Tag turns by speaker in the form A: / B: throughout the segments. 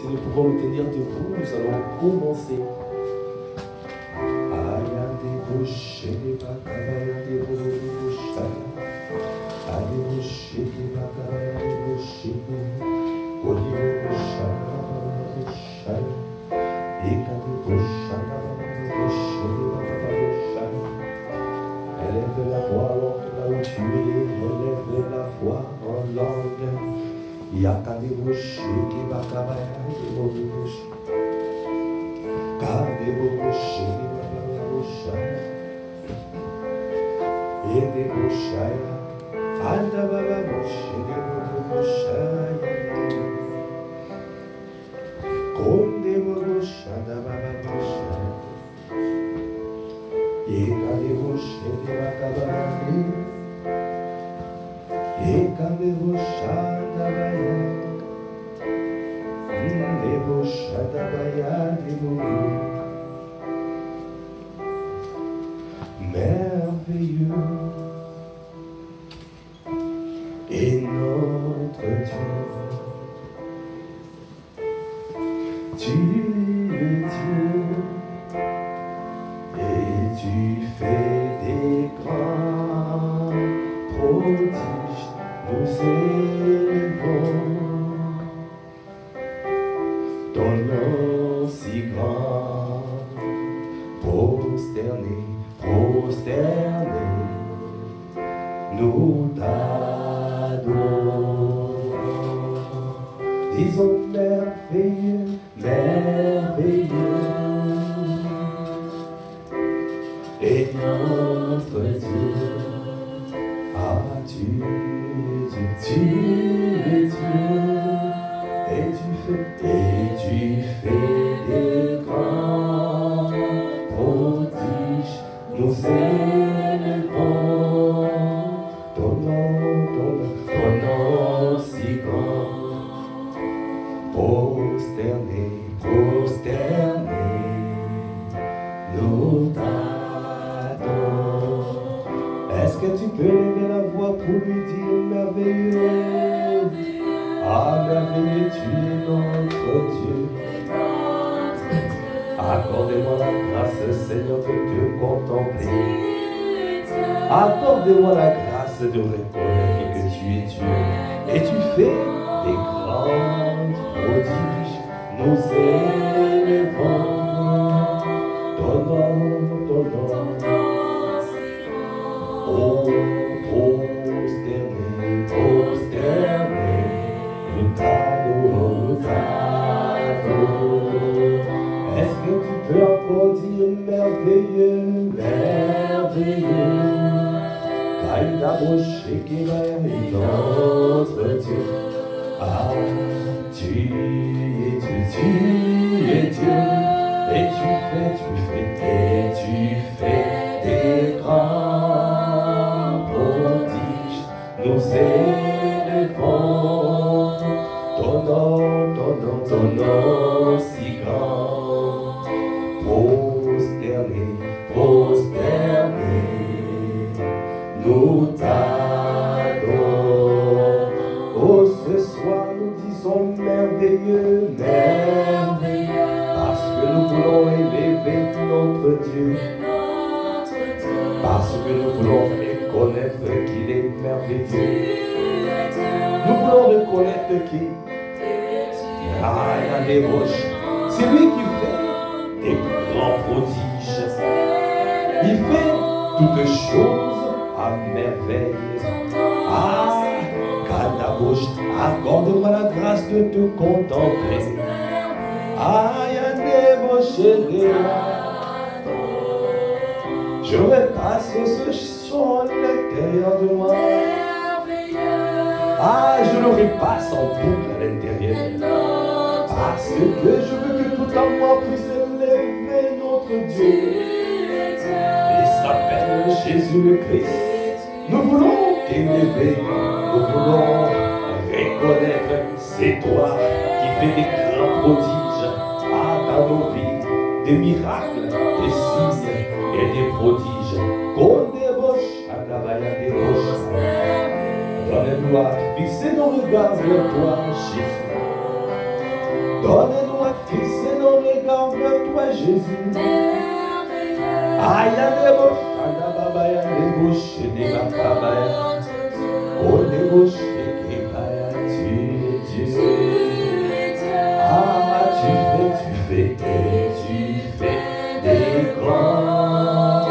A: Si nous pouvons nous tenir debout, nous allons commencer. Élève la voix alors là où tu es, élève la voix en langue. Yakadeboshi, Kibakabaya, Deboshi, Kadeboshi, Bababosha, Edeboshaya, Andababoshi, Deboshaya, Kondebosha, Dababosha, Yakadeboshi, Kibakabaya, Yakadebosha. Merveilleux est notre Dieu. Tu es Dieu et tu fais des grands prodiges. Nous élevons ton nom si grand, prosterné, prosterné, nous t'adorons. Disons merveilleux, merveilleux est notre Dieu. Ah, tu es Dieu, tu es Dieu. Et tu fais des grands prodiges, nous élevons ton nom si grand, prosterné, prosterné, nous t'adorons. Est-ce que tu peux lever la voix pour lui dire merveilleux? Ah, merveilleux, tu es notre Dieu. Accordez-moi la grâce, Seigneur, de te contempler. Accordez-moi la grâce de reconnaître que tu es Dieu. Et tu fais des grands prodiges. Nous élevons ton nom. Oh, prosterné, prosterné. Nous t'adorons. Est-ce que tu peux encore dire merveilleux, merveilleux? Kaïdaboché qui va notre Dieu. Ah, tu es Dieu. Et tu fais des grands prodiges. Nous élevons ton nom si grand, prosterné, prosterné, nous t'adorons. Oh, ce soir nous disons merveilleux, merveilleux, parce que nous voulons élever notre Dieu, parce que nous voulons reconnaître qu'il est merveilleux. Nous voulons reconnaître qu'il c'est lui qui fait des grands prodiges. Il fait toutes choses à merveille. Ah, Kadabosh, accorde-moi la grâce de te contempler. Ah, je repasse ce chant à l'intérieur de moi. Ah, je le repasse en boucle à l'intérieur. Parce que je veux que tout en moi puisse élever notre Dieu. Il s'appelle Jésus le Christ. Nous voulons t'élever. Nous voulons reconnaître c'est toi qui fais des grands prodiges dans nos vies, des miracles, des signes et des prodiges. Donne-nous à fixer nos regards vers toi, Jésus. Donne Jésus. Aïe, des bouches, Anababaya, des bouches, des bababaya. Oh, des bouches, des babaya, tu es Dieu. Ah, tu fais des grands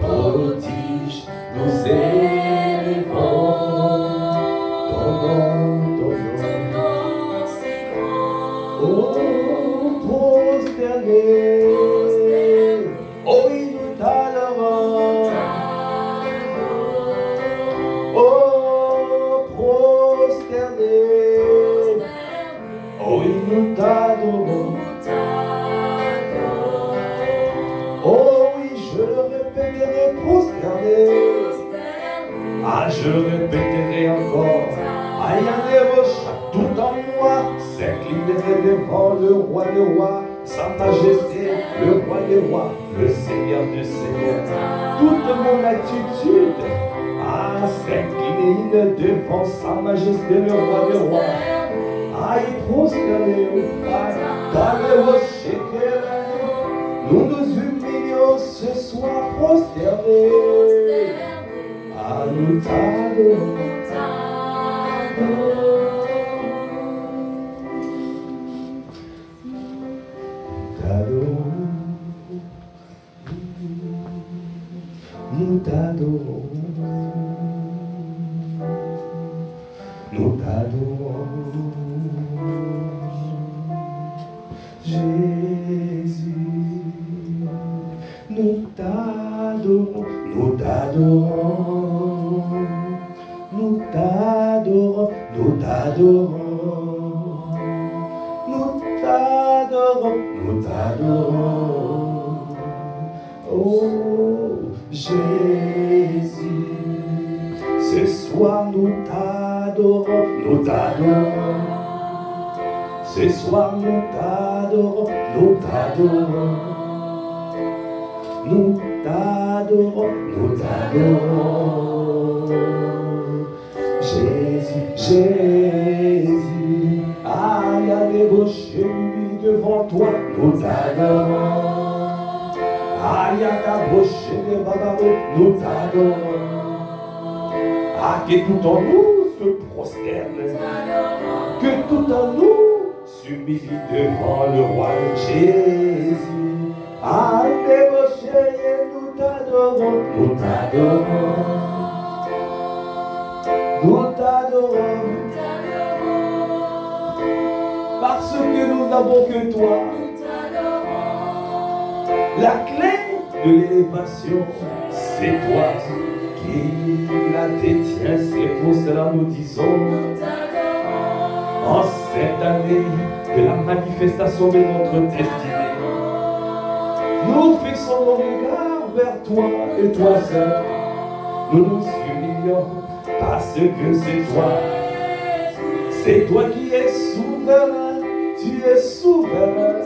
A: prodiges. Nous élevons ton nom, c'est grand. Oh, prosterné. Oh, oui, nous t'adorons. Oh, prosterné. Oh, oui, nous t'adorons. Oh, oui, je le répéterai, prosterné. Ah, je le répéterai encore. Aïe, tout en moi s'inclinerai devant le roi des rois, sa majesté, le roi des rois, le Seigneur des seigneurs. Toute mon attitude s'incline devant sa majesté, le roi des rois. Aïe, prosterné, nous nous humilions ce soir, prosterné. Ah, nous t'adorons. Nous t'adorons, nous t'adorons, Jésus, nous t'adorons, nous t'adorons, nous t'adorons, nous t'adorons, nous t'adorons, nous t'adorons, oh Jésus, ce soir nous t'adorons, nous t'adorons. Ce soir nous t'adorons, nous t'adorons. Nous t'adorons, nous t'adorons. Jésus, Jésus, aïe, à débaucher devant toi, nous t'adorons. Aïe, à t'abrocher des babarons, nous t'adorons. Ah, que tout en nous se prosterne, que tout en nous s'humilie devant le roi Jésus. Ah, débauché, nous t'adorons, nous t'adorons, nous t'adorons, parce que nous n'avons que toi. La clé de l'élévation, c'est toi qui la détient, c'est pour cela nous disons en cette année de la manifestation de notre destinée, nous fixons nos regards vers toi et toi seul. Nous nous humilions parce que c'est toi qui es souverain, tu es souverain.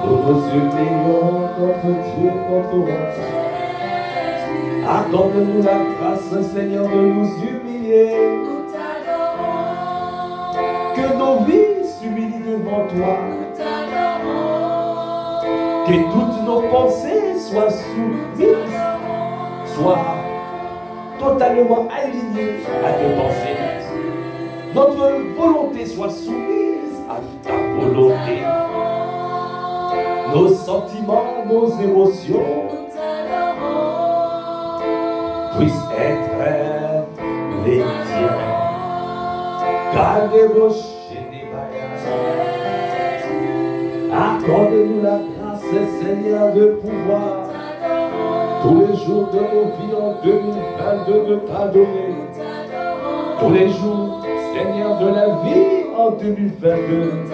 A: Nous nous humilions, notre Dieu, notre roi. Accorde-nous la grâce, Seigneur, de nous humilier. Que nos vies s'humilient devant toi. Que toutes nos pensées soient soumises, soient totalement alignées à tes pensées. Notre volonté soit soumise à ta volonté. Nos sentiments, nos émotions puissent être les tiens. Gardez-vous chez les bagages. Accorde-nous la grâce, Seigneur, de pouvoir tous les jours de nos vies en 2022 de t'adorer. Tous les jours, Seigneur, de la vie en 2022.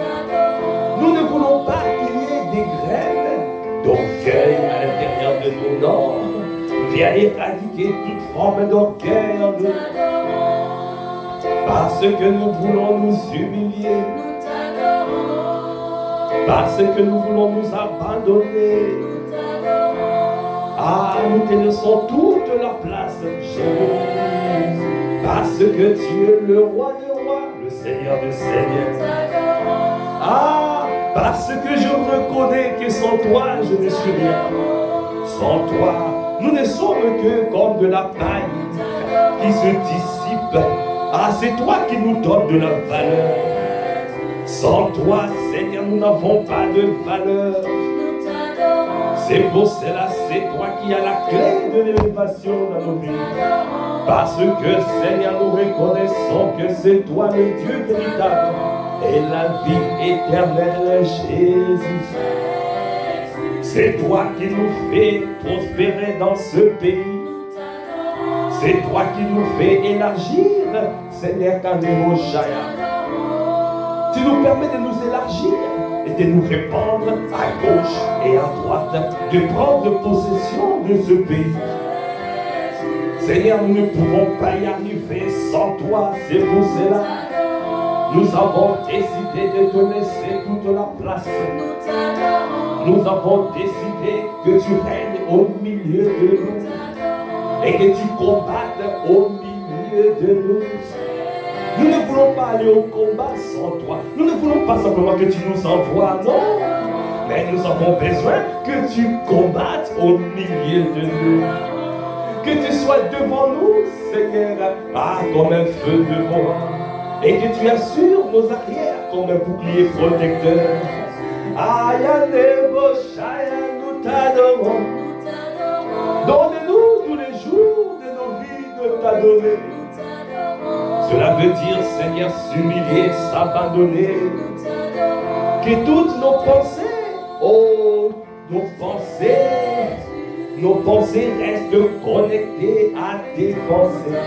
A: Nous ne voulons pas qu'il y ait des graines d'orgueil à l'intérieur de nous. Non, viens éradiquer toute forme d'orgueil en nous. Parce que nous voulons nous humilier. Parce que nous voulons nous abandonner. Ah, nous te laissons toute prendre leur place, Jésus. Parce que tu es le roi des rois, le Seigneur des seigneurs. Ah, parce que je reconnais que sans toi, je ne suis rien. Sans toi, nous ne sommes que comme de la paille qui se dissipe. Ah, c'est toi qui nous donne de la valeur. Sans toi, Seigneur, nous n'avons pas de valeur. C'est pour cela, c'est toi qui as la clé de l'élévation dans nos vies. Parce que, Seigneur, nous reconnaissons que c'est toi le Dieu véritable et la vie éternelle, Jésus. C'est toi qui nous fais prospérer dans ce pays. C'est toi qui nous fais élargir, Seigneur Kanemoshaya. Tu nous permets de nous élargir et de nous répandre à gauche et à droite, de prendre possession de ce pays. Seigneur, nous ne pouvons pas y arriver sans toi, c'est pour cela. Nous avons décidé de te laisser toute la place. Nous avons décidé que tu règnes au milieu de nous et que tu combattes au milieu de nous. Nous ne voulons pas aller au combat sans toi. Nous ne voulons pas simplement que tu nous envoies, non. Mais nous avons besoin que tu combattes au milieu de nous. Que tu sois devant nous, Seigneur, comme un feu devant. Et que tu assures nos arrières comme un bouclier protecteur. Nous t'adorons. Donne-nous tous les jours de nos vies de t'adorer. Cela veut dire, Seigneur, s'humilier, s'abandonner. Que toutes nos pensées restent connectées à tes pensées.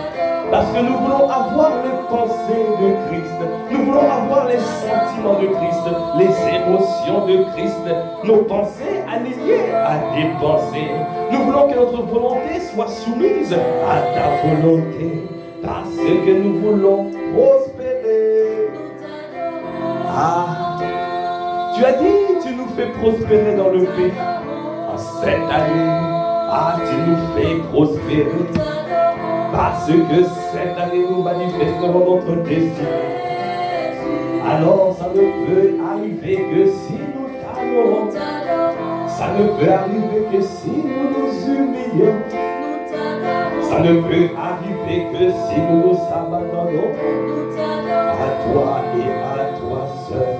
A: Parce que nous voulons avoir les pensées de Christ. Nous voulons avoir les sentiments de Christ, les émotions de Christ. Nos pensées alignées à tes pensées. Nous voulons que notre volonté soit soumise à ta volonté. Parce que nous voulons prospérer. Ah, tu as dit, tu nous fais prospérer dans le pays. En cette année, tu nous fais prospérer. Parce que cette année, nous manifesterons notre destin. Alors, ça ne peut arriver que si nous t'adorons. Ça ne peut arriver que si nous nous humilions. Ça ne peut arriver que si nous nous abandonnons à toi et à toi seul,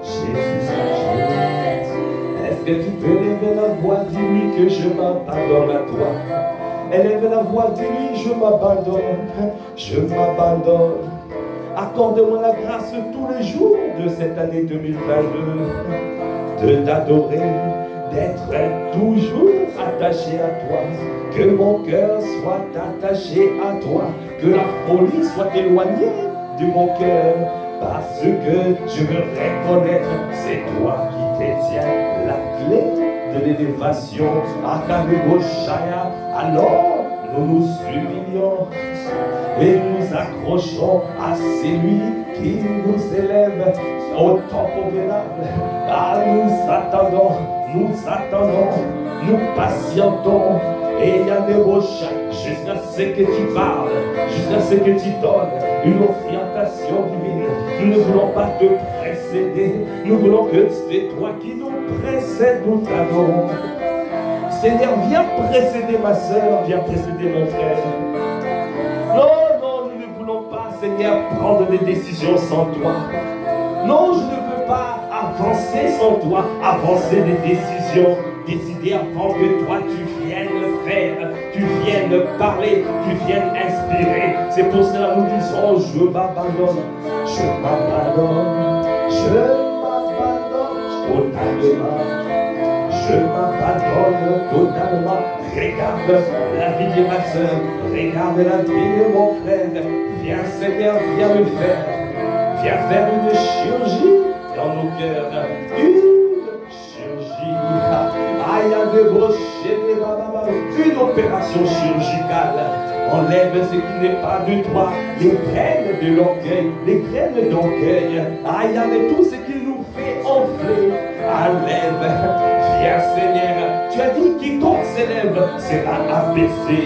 A: Jésus. Est-ce que tu peux lever la voix, dis-lui que je m'abandonne à toi. Élève la voix, dis-lui, je m'abandonne, je m'abandonne. Accorde-moi la grâce tous les jours de cette année 2022 de t'adorer, d'être toujours attaché à toi. Que mon cœur soit attaché à toi, que la folie soit éloignée de mon cœur. Parce que je veux reconnaître, c'est toi qui détiens la clé de l'élévation. Alors, nous nous humilions et nous accrochons à celui qui nous élève au temps convenable. Nous attendons, nous patientons. Et il y a des roches jusqu'à ce que tu parles, jusqu'à ce que tu donnes une orientation divine. Nous ne voulons pas te précéder, nous voulons que c'est toi qui nous précèdes, nous t'adorons. Seigneur, viens précéder ma soeur, viens précéder mon frère. Non, nous ne voulons pas, Seigneur, prendre des décisions sans toi. Non, je ne veux pas avancer sans toi, avancer des décisions. Décider avant que toi tu viennes faire, tu viennes parler, tu viennes inspirer. C'est pour cela que nous disons, je m'abandonne, je m'abandonne, je m'abandonne totalement. Je m'abandonne totalement. Regarde la vie de ma soeur, regarde la vie de mon frère. Viens Seigneur, viens le faire. Viens faire une chirurgie dans nos cœurs. Une opération chirurgicale. Enlève ce qui n'est pas de toi, les graines de l'orgueil, les graines d'orgueil. Aïe, tout ce qui nous fait enfler. Enlève, viens Seigneur, Tu as dit, quiconque s'élève sera abaissé.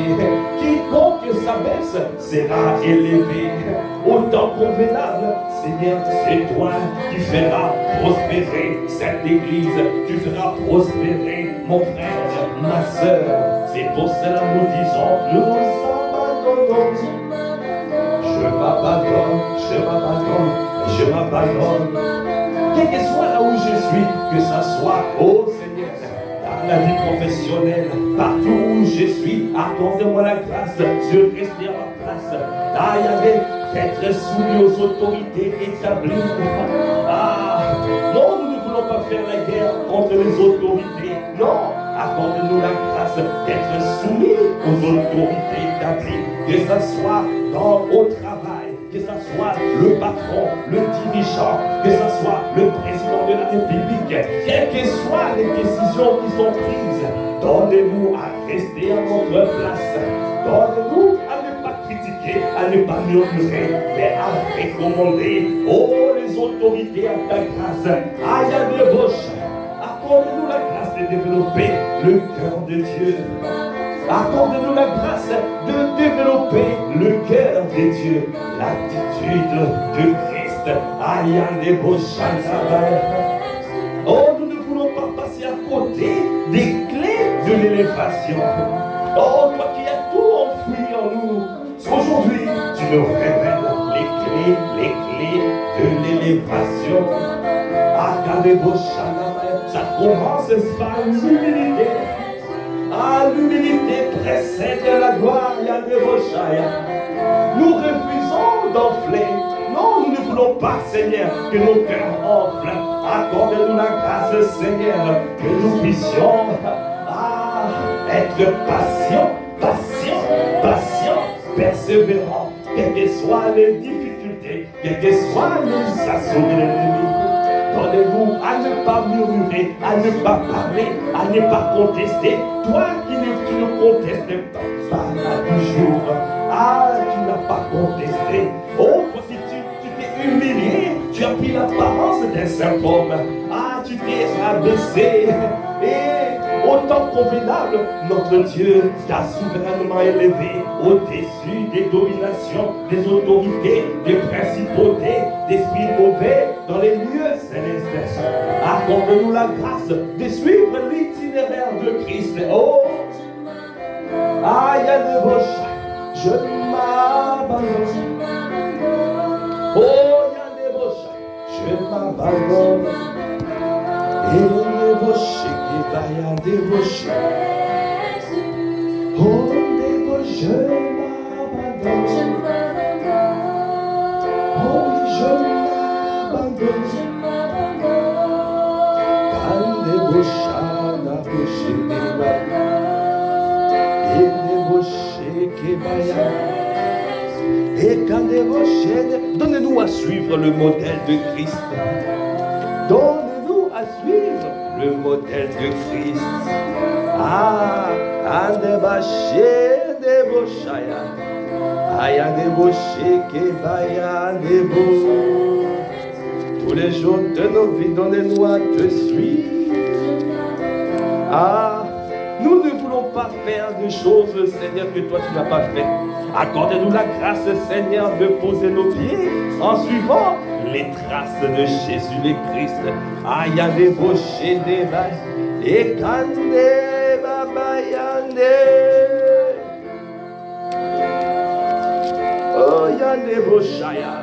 A: Quiconque s'abaisse sera élevé. Autant convenable, Seigneur, c'est toi qui feras prospérer cette église. Tu feras prospérer mon frère, ma soeur. C'est pour cela nous disons, nous abandonnons. Je m'abandonne, je m'abandonne, je m'abandonne. Quel que soit là où je suis, que ça soit, oh Seigneur, dans la vie professionnelle, partout où je suis, accorde-moi la grâce de rester à ma place. Ah, d'être soumis aux autorités établies. Ah, non, nous ne voulons pas faire la guerre contre les autorités. Non, accorde-nous la grâce d'être soumis aux autorités établies. Que ce soit au travail, que ce soit le patron, le dirigeant, que ce soit le président de la République, quelles que soient les décisions qui sont prises, donnez-nous à rester à notre place. Donnez-nous à ne pas critiquer, à ne pas murmurer, mais à recommander, oh, les autorités à ta grâce. Aïe, à débauche. Accorde-nous la grâce de développer le cœur de Dieu. Accorde-nous la grâce de développer le cœur de Dieu, l'attitude de Christ. Aïe, à débauche. Oh, nous ne voulons pas passer à côté des clés de l'élévation. Oh, toi qui as tout enfoui en nous, aujourd'hui, tu nous révèles les clés de l'élévation. Ça commence par l'humilité. Ah, l'humilité précède la gloire. Nous refusons d'enfler. Non, nous ne voulons pas, Seigneur, que nos cœurs enflent. Accorde-nous la grâce, Seigneur, que nous puissions être patient, persévérant, quelles que soient les difficultés, quelles que soient les assauts de l'ennemi. Donnez-nous à ne pas murmurer, à ne pas parler, à ne pas contester. Toi qui ne contestes pas toujours. Ah, tu n'as pas contesté. Oh, tu t'es humilié, tu as pris l'apparence d'un saint homme. Ah, tu t'es abaissé. Et autant convenable, notre Dieu t'a souverainement élevé au-dessus des dominations, des autorités, des principautés, d'esprits mauvais dans les lieux célestes. Accorde-nous la grâce de suivre l'itinéraire de Christ. Oh, aïe, je m'abandonne. Oh, je m'abandonne. Et débauché qui va y débaucher. Oh, débauche, je m'abandonne. Oh, oui, je m'abandonne. Quand débaucha, débauché, et débauché qui va y. Et quand débauché, donnez-nous à suivre le modèle de Christ. Donne-nous à suivre le modèle de Christ. Ah, à débaucher, débauchaya. Aïe, à débaucher, qui va y débaucher. Tous les jours de nos vies, donnez-nous à te suivre. Ah, nous ne voulons pas faire des choses, Seigneur, que toi tu n'as pas fait. Accorde-nous la grâce, Seigneur, de poser nos pieds en suivant les traces de Jésus le Christ. Aïe, à débaucher des vaches. Et kande baba yande. Oh, yande boshaya.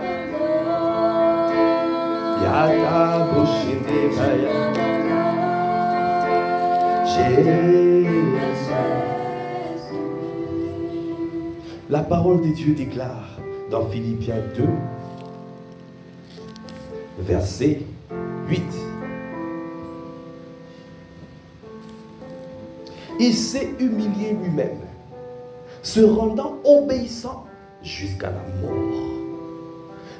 A: Yada boshinde baya. La parole de Dieu déclare dans Philippiens 2, verset 8. Il s'est humilié lui-même, se rendant obéissant jusqu'à la mort,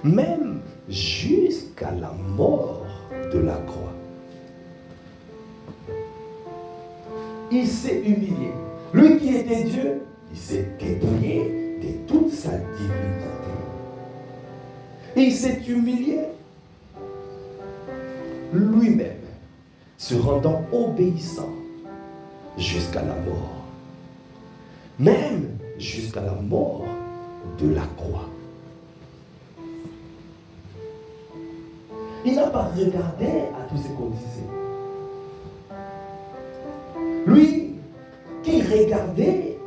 A: même jusqu'à la mort de la croix. Il s'est humilié. Lui qui était Dieu, il s'est dépouillé de toute sa divinité. Il s'est humilié lui-même, se rendant obéissant jusqu'à la mort. Même jusqu'à la mort de la croix. Il n'a pas regardé à tout ce qu'on disait. Lui, qui regardait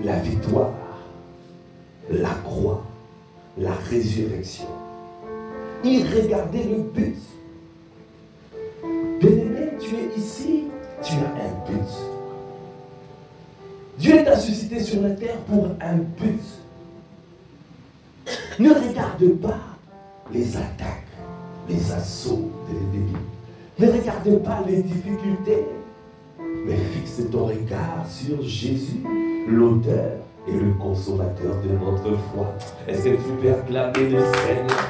A: la victoire, la croix, la résurrection. Il regardait le but. Bien-aimé, tu es ici, tu as un but. Dieu t'a suscité sur la terre pour un but. Ne regarde pas les attaques, les assauts de l'ennemi. Ne regarde pas les difficultés, mais fixe ton regard sur Jésus, l'auteur et le consommateur de notre foi. Est-ce que tu peux acclamer le Seigneur?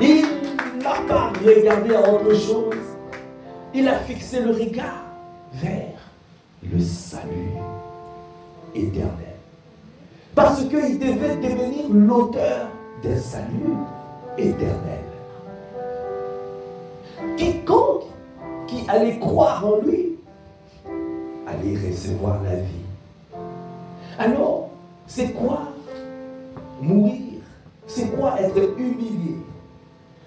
A: Il n'a pas regardé à autre chose. Il a fixé le regard vers le salut éternel. Parce qu'il devait devenir l'auteur d'un salut éternel. Quiconque qui allait croire en lui allait recevoir la vie. Alors, c'est quoi mourir? C'est quoi être humilié?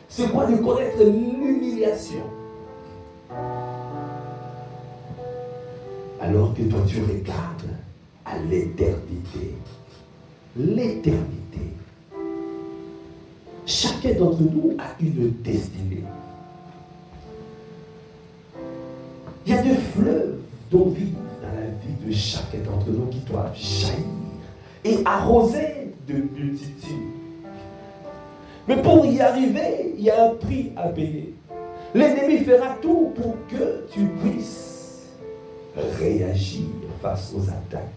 A: C'est quoi de connaître l'humiliation? Alors que toi tu regardes à l'éternité. L'éternité. Chacun d'entre nous a une destinée. Il y a des fleuves d'eau vive dans la vie de chacun d'entre nous qui doivent jaillir et arroser de multitudes. Mais pour y arriver, il y a un prix à payer. L'ennemi fera tout pour que tu puisses réagir face aux attaques.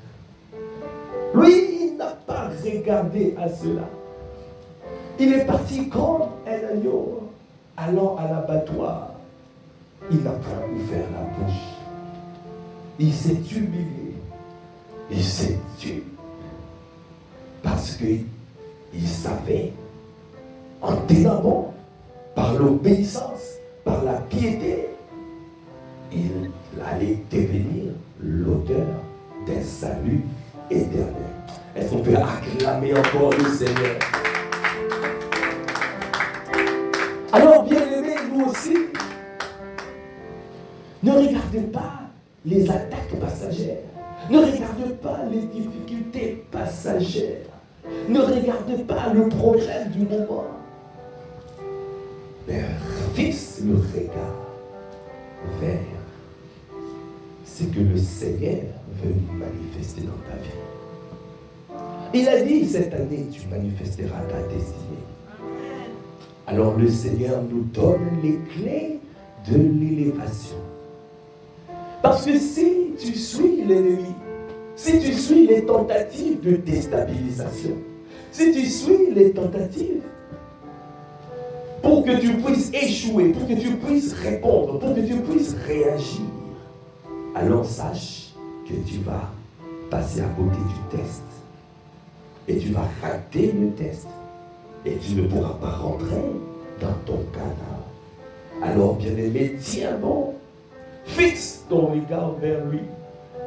A: Lui, il n'a pas regardé à cela. Il est parti comme un agneau allant à l'abattoir. Il n'a pas ouvert la bouche. Il s'est humilié. Il s'est tué. Parce qu'il savait, en t'élaborant, par l'obéissance, par la piété, il allait devenir l'auteur d'un salut éternel. Est-ce qu'on peut acclamer encore le Seigneur? Alors, bien-aimés, nous aussi, ne regardez pas les attaques passagères. Ne regardez pas les difficultés passagères. Ne regardez pas le problème du moment. Mais fixe le regard vers ce que le Seigneur veut manifester dans ta vie. Il a dit, cette année, tu manifesteras ta destinée. Alors le Seigneur nous donne les clés de l'élévation. Parce que si tu suis l'ennemi, si tu suis les tentatives de déstabilisation, si tu suis les tentatives pour que tu puisses échouer, pour que tu puisses répondre, pour que tu puisses réagir, alors sache que tu vas passer à côté du test. Et tu vas rater le test. Et tu ne pourras pas rentrer dans ton Canaan. Alors, bien-aimé, tiens bon. Fixe ton regard vers lui,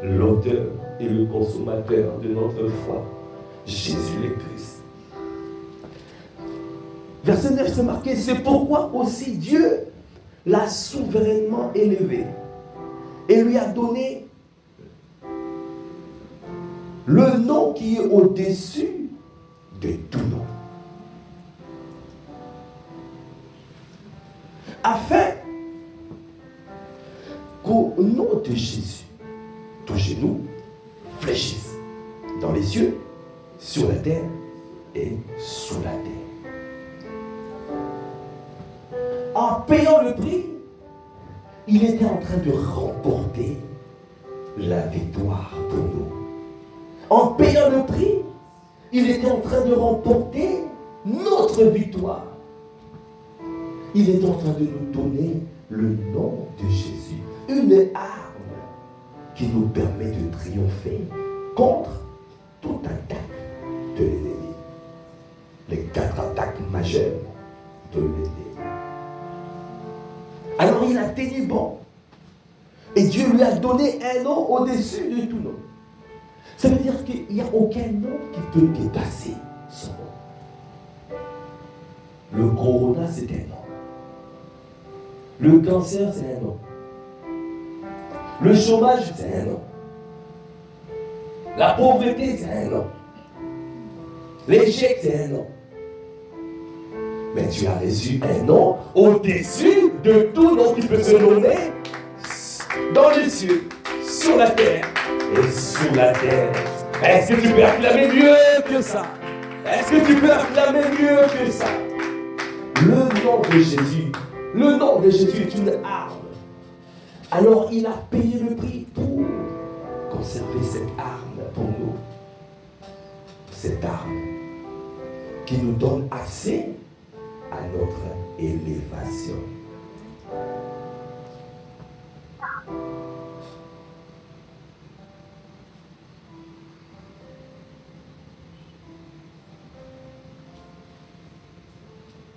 A: l'auteur et le consommateur de notre foi, Jésus le Christ. Verset 9, c'est marqué, c'est pourquoi aussi Dieu l'a souverainement élevé et lui a donné le nom qui est au-dessus de tout nom. Afin qu'au nom de Jésus, tous genoux fléchissent dans les cieux, sur la terre et sous la terre. En payant le prix, il était en train de remporter la victoire pour nous. En payant le prix, il était en train de remporter notre victoire. Il est en train de nous donner le nom de Jésus. Une arme qui nous permet de triompher contre toute attaque de l'ennemi. Les 4 attaques majeures de l'ennemi. Alors il a tenu bon. Et Dieu lui a donné un nom au-dessus de tout nom. Ça veut dire qu'il n'y a aucun nom qui peut dépasser son nom. Le corona, c'est un nom. Le cancer, c'est un nom. Le chômage, c'est un nom. La pauvreté, c'est un nom. L'échec, c'est un nom. Mais tu as reçu un nom au-dessus de tout nom qui peut se nommer dans les cieux, sur la terre et sous la terre. Est-ce que tu peux acclamer mieux que ça? Est-ce que tu peux acclamer mieux que ça? Le nom de Jésus est une arme. Alors il a payé le prix pour conserver cette arme pour nous. Cette arme qui nous donne accès à notre élévation.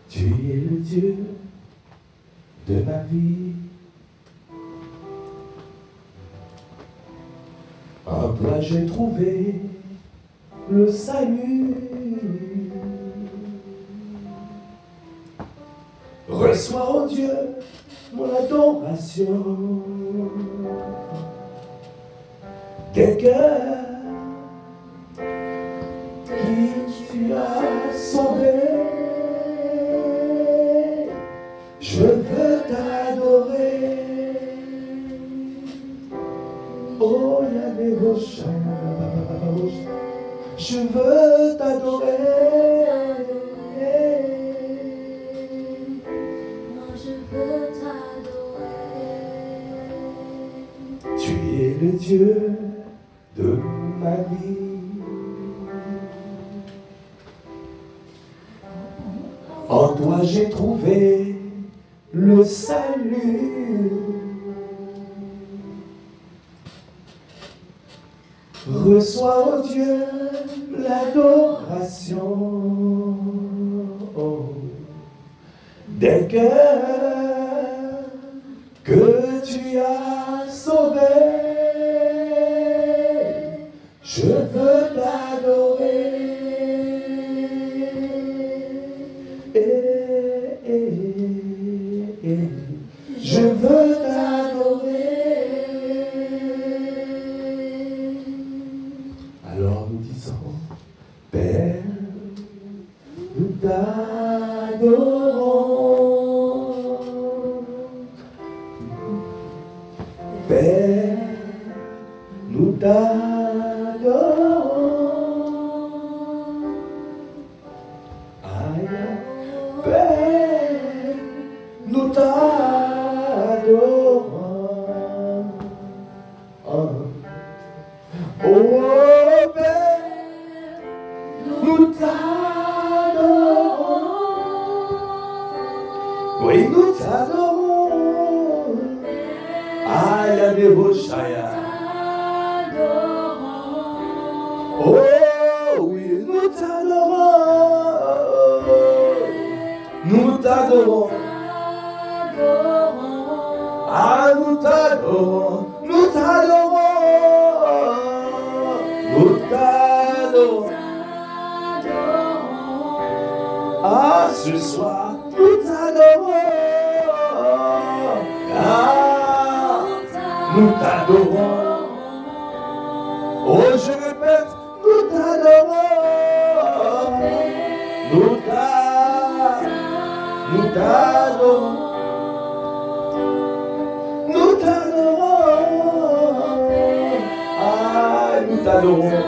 A: Tu es le Dieu de ma vie. En toi j'ai trouvé le salut. Reçois, oh Dieu, mon adoration. Des cœurs qui tu as sauvé. Je veux t'adorer. Oh, je veux t'adorer. Tu es le Dieu de ma vie. En toi j'ai trouvé le salut. Reçois, oh Dieu, l'adoration des cœurs que tu as sauvés. Je veux t'adorer. Je veux t'adorer. Alors nous disons, Père, nous t'adorons. Père, nous t'adorons. Père, nous t'adorons. Oh Père, nous t'adorons. Oui, nous t'adorons. Aïe, Adeboshaya. Oh oui, nous t'adorons. Nous t'adorons. Ah, nous t'adorons. Nous t'adorons. Nous t'adorons. Ah, ce soir, nous t'adorons. Ah, nous t'adorons. Oh, je répète, nous t'adorons. Nous t'adorons. Nous t'adorons. Ah, nous t'adorons.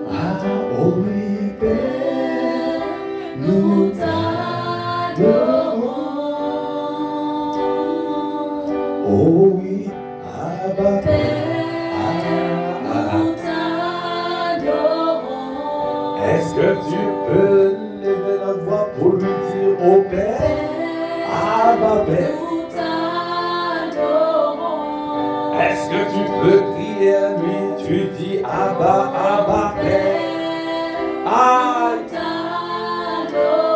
A: Ah, oh oui, Père, nous t'adorons. Oh oui, Abba, nous t'adorons. Est-ce que tu peux lever la voix pour lui dire, oh Père, Abba, Père, nous t'adorons. Est-ce que tu peux crier à lui, tu dis, Abba, Abba, Père, ah, t'adorons.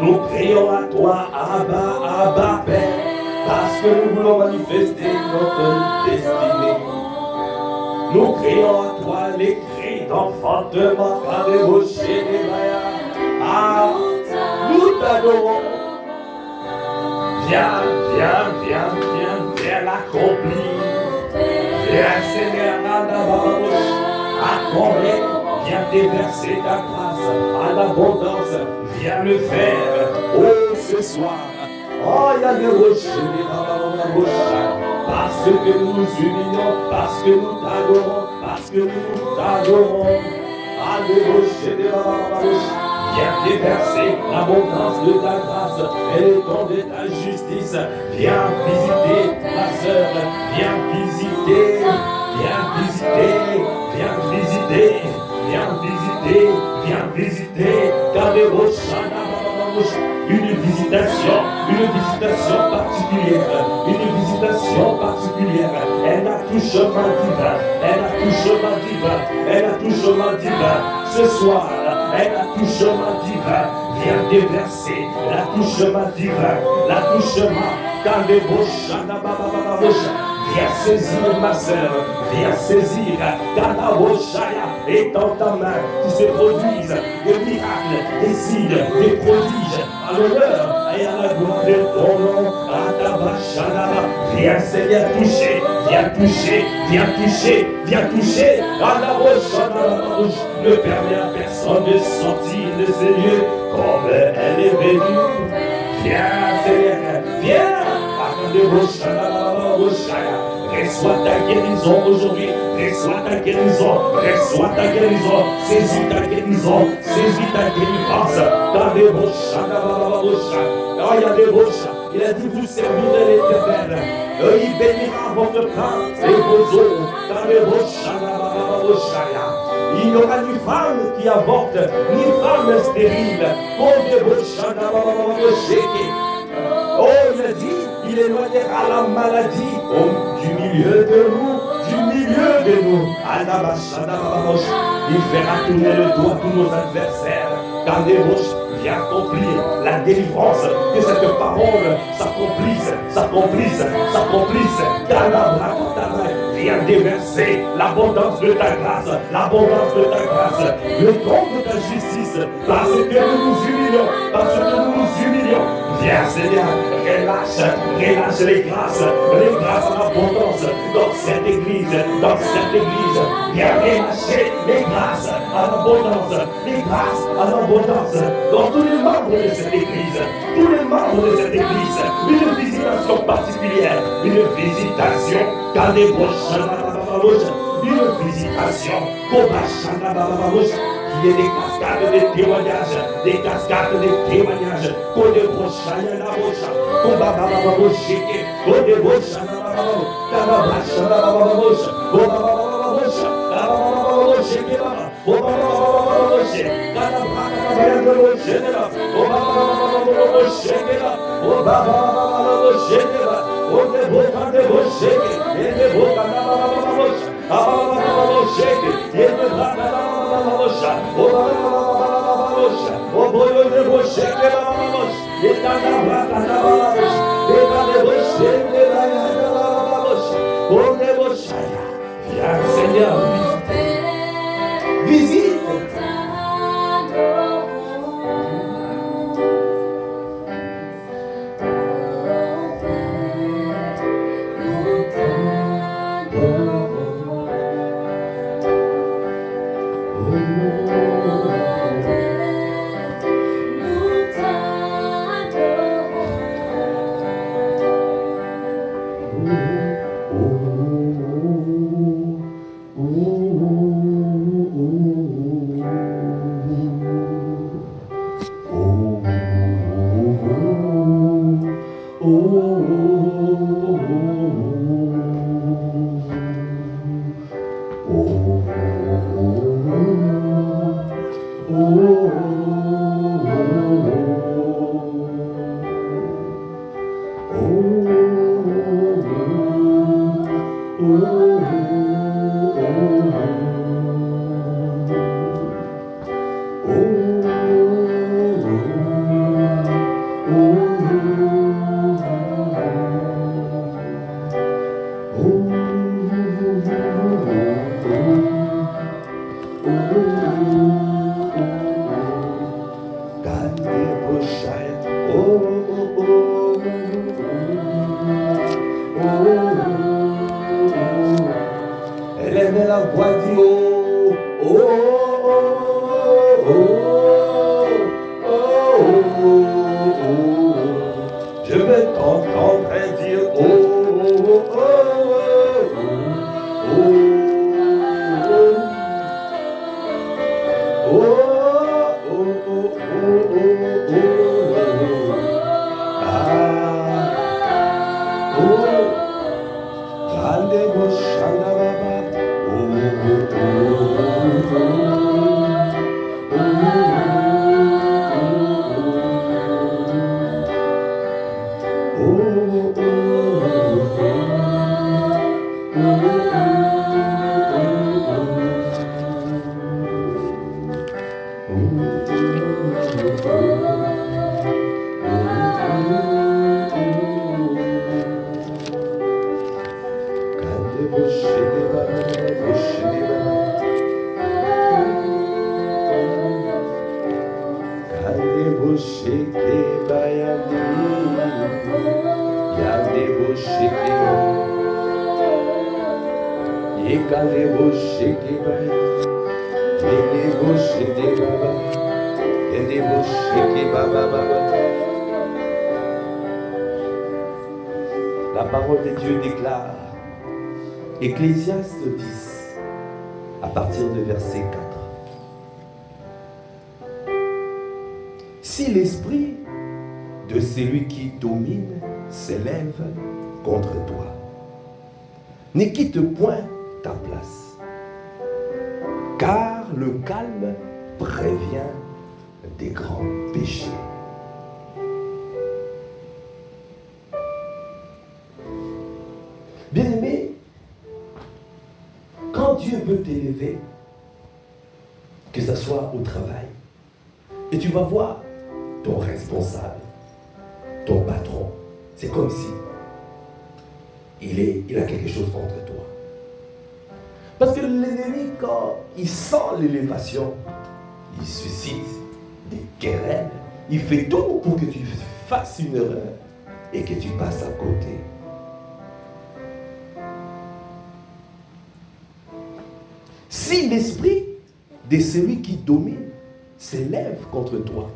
A: Nous crions à toi, Abba, Abba, Père, parce que nous voulons manifester notre destinée. Nous crions à toi les cris d'enfantement, par les rochers des maillards. Ah, nous t'adorons. Viens, viens, viens, viens, viens l'accomplir. Viens, Seigneur, accomplir, viens déverser ta grâce à l'abondance. Viens le faire, oh, ce soir. Oh, il y a des rochers, parce que nous nous humilions, parce que nous t'adorons, parce que nous t'adorons. Viens déverser l'abondance de ta grâce et le don de ta justice. Viens visiter ma soeur, viens visiter, viens visiter, viens visiter, viens visiter, viens visiter. Une visitation particulière, une visitation particulière. Elle a tout chemin divin, elle a tout chemin divin, elle a tout chemin divin. Ce soir, elle a tout chemin divin. Viens déverser la tout chemin divin, la tout chemin. Dans les viens saisir ma sœur, viens saisir dans la rochaya et dans ta main qui se produisent des miracles, des signes, des prodiges à l'honneur et à la gloire de ton nom. Viens Seigneur toucher, viens toucher, viens toucher, viens toucher à la rochaya. Ne permets à personne de sortir de ces lieux comme elle est venue. Viens Seigneur, viens. Reçois ta guérison aujourd'hui, reçois ta guérison, reçois ta guérison, saisis ta guérison, saisis ta délivrance. Dans les roches, il y a des roches, il a dit vous servirez l'Éternel, il bénira votre pain et vos eaux. Dans les roches, il n'y aura ni femme qui avorte, ni femme stérile. Comme des roches, oh, il a dit, il éloignera la maladie du milieu de nous, il fera tourner le doigt tous nos adversaires. Dans des roches, viens accomplir la délivrance, que cette parole s'accomplisse, s'accomplisse, s'accomplisse. Viens déverser l'abondance de ta grâce, l'abondance de ta grâce, le don de ta justice, parce que nous nous humilions, parce que nous nous humilions. Viens Seigneur, relâche les grâces en abondance dans cette église, Viens relâcher les grâces en abondance, les grâces en abondance dans tous les membres de cette église, une visitation particulière, une visitation dans les prochains, une visitation qui est des cascades de témoignages, Code Rochaya la Rocha, Obaba Rocheke, Code Rocha la Rocha, Obaba Rocha, Rocheke, Obaba Roche, viens Seigneur, visite. Elle aimait la voix du haut. Oh, oh, oh, oh, oh, oh. Je vais t'entendre dire oh, oh, oh, oh, oh, oh, La parole de Dieu déclare, Ecclésiaste 10, à partir du verset 4. Si l'esprit de celui qui domine s'élève contre toi, ne quitte point ta place, car le calme prévient des grands péchés. Bien-aimé, quand Dieu veut t'élever, que ce soit au travail, et tu vas voir ton responsable, ton patron, c'est comme si il a quelque chose contre toi. Parce que l'ennemi, quand il sent l'élévation, il suscite des querelles, il fait tout pour que tu fasses une erreur et que tu passes à côté. Si l'esprit de celui qui domine s'élève contre toi,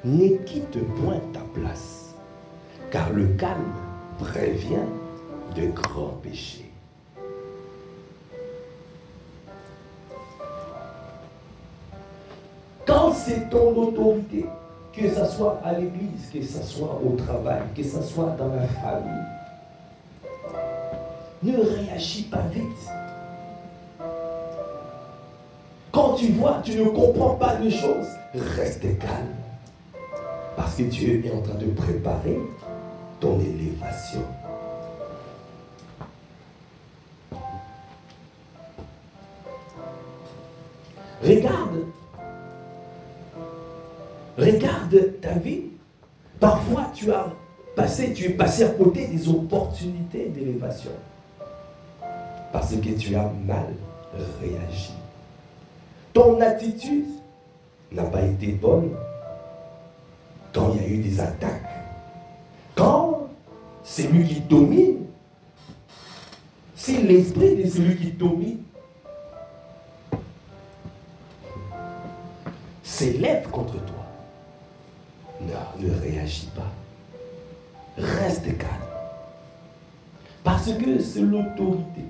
A: ne quitte point ta place, car le calme prévient de grands péchés. Quand c'est ton autorité, que ce soit à l'église, que ce soit au travail, que ce soit dans la famille, ne réagis pas vite. Quand tu vois, tu ne comprends pas les choses, reste calme. Parce que Dieu est en train de préparer ton élévation. Regarde ta vie. Parfois, tu es passé à côté des opportunités d'élévation. Parce que tu as mal réagi. Ton attitude n'a pas été bonne quand il y a eu des attaques. Quand celui qui domine, c'est l'esprit de celui qui domine, s'élève contre toi. Non, ne réagis pas. Reste calme. Parce que c'est l'autorité.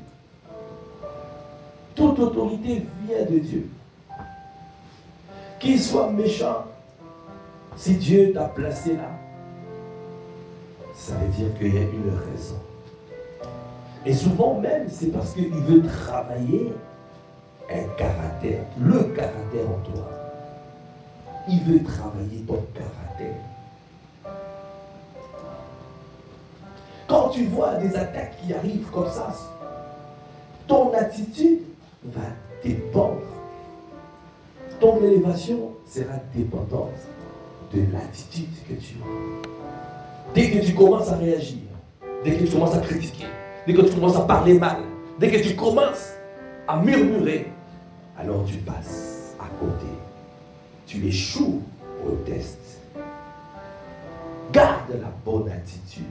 A: Toute autorité vient de Dieu. Qu'il soit méchant, si Dieu t'a placé là, ça veut dire qu'il y a une raison. Et souvent même, c'est parce qu'il veut travailler un caractère, le caractère en toi. Il veut travailler ton caractère. Quand tu vois des attaques qui arrivent comme ça, ton attitude va dépendre. Ton élévation sera dépendante de l'attitude que tu as. Dès que tu commences à réagir, dès que tu commences à critiquer, dès que tu commences à parler mal, dès que tu commences à murmurer, alors tu passes à côté. Tu échoues au test. Garde la bonne attitude.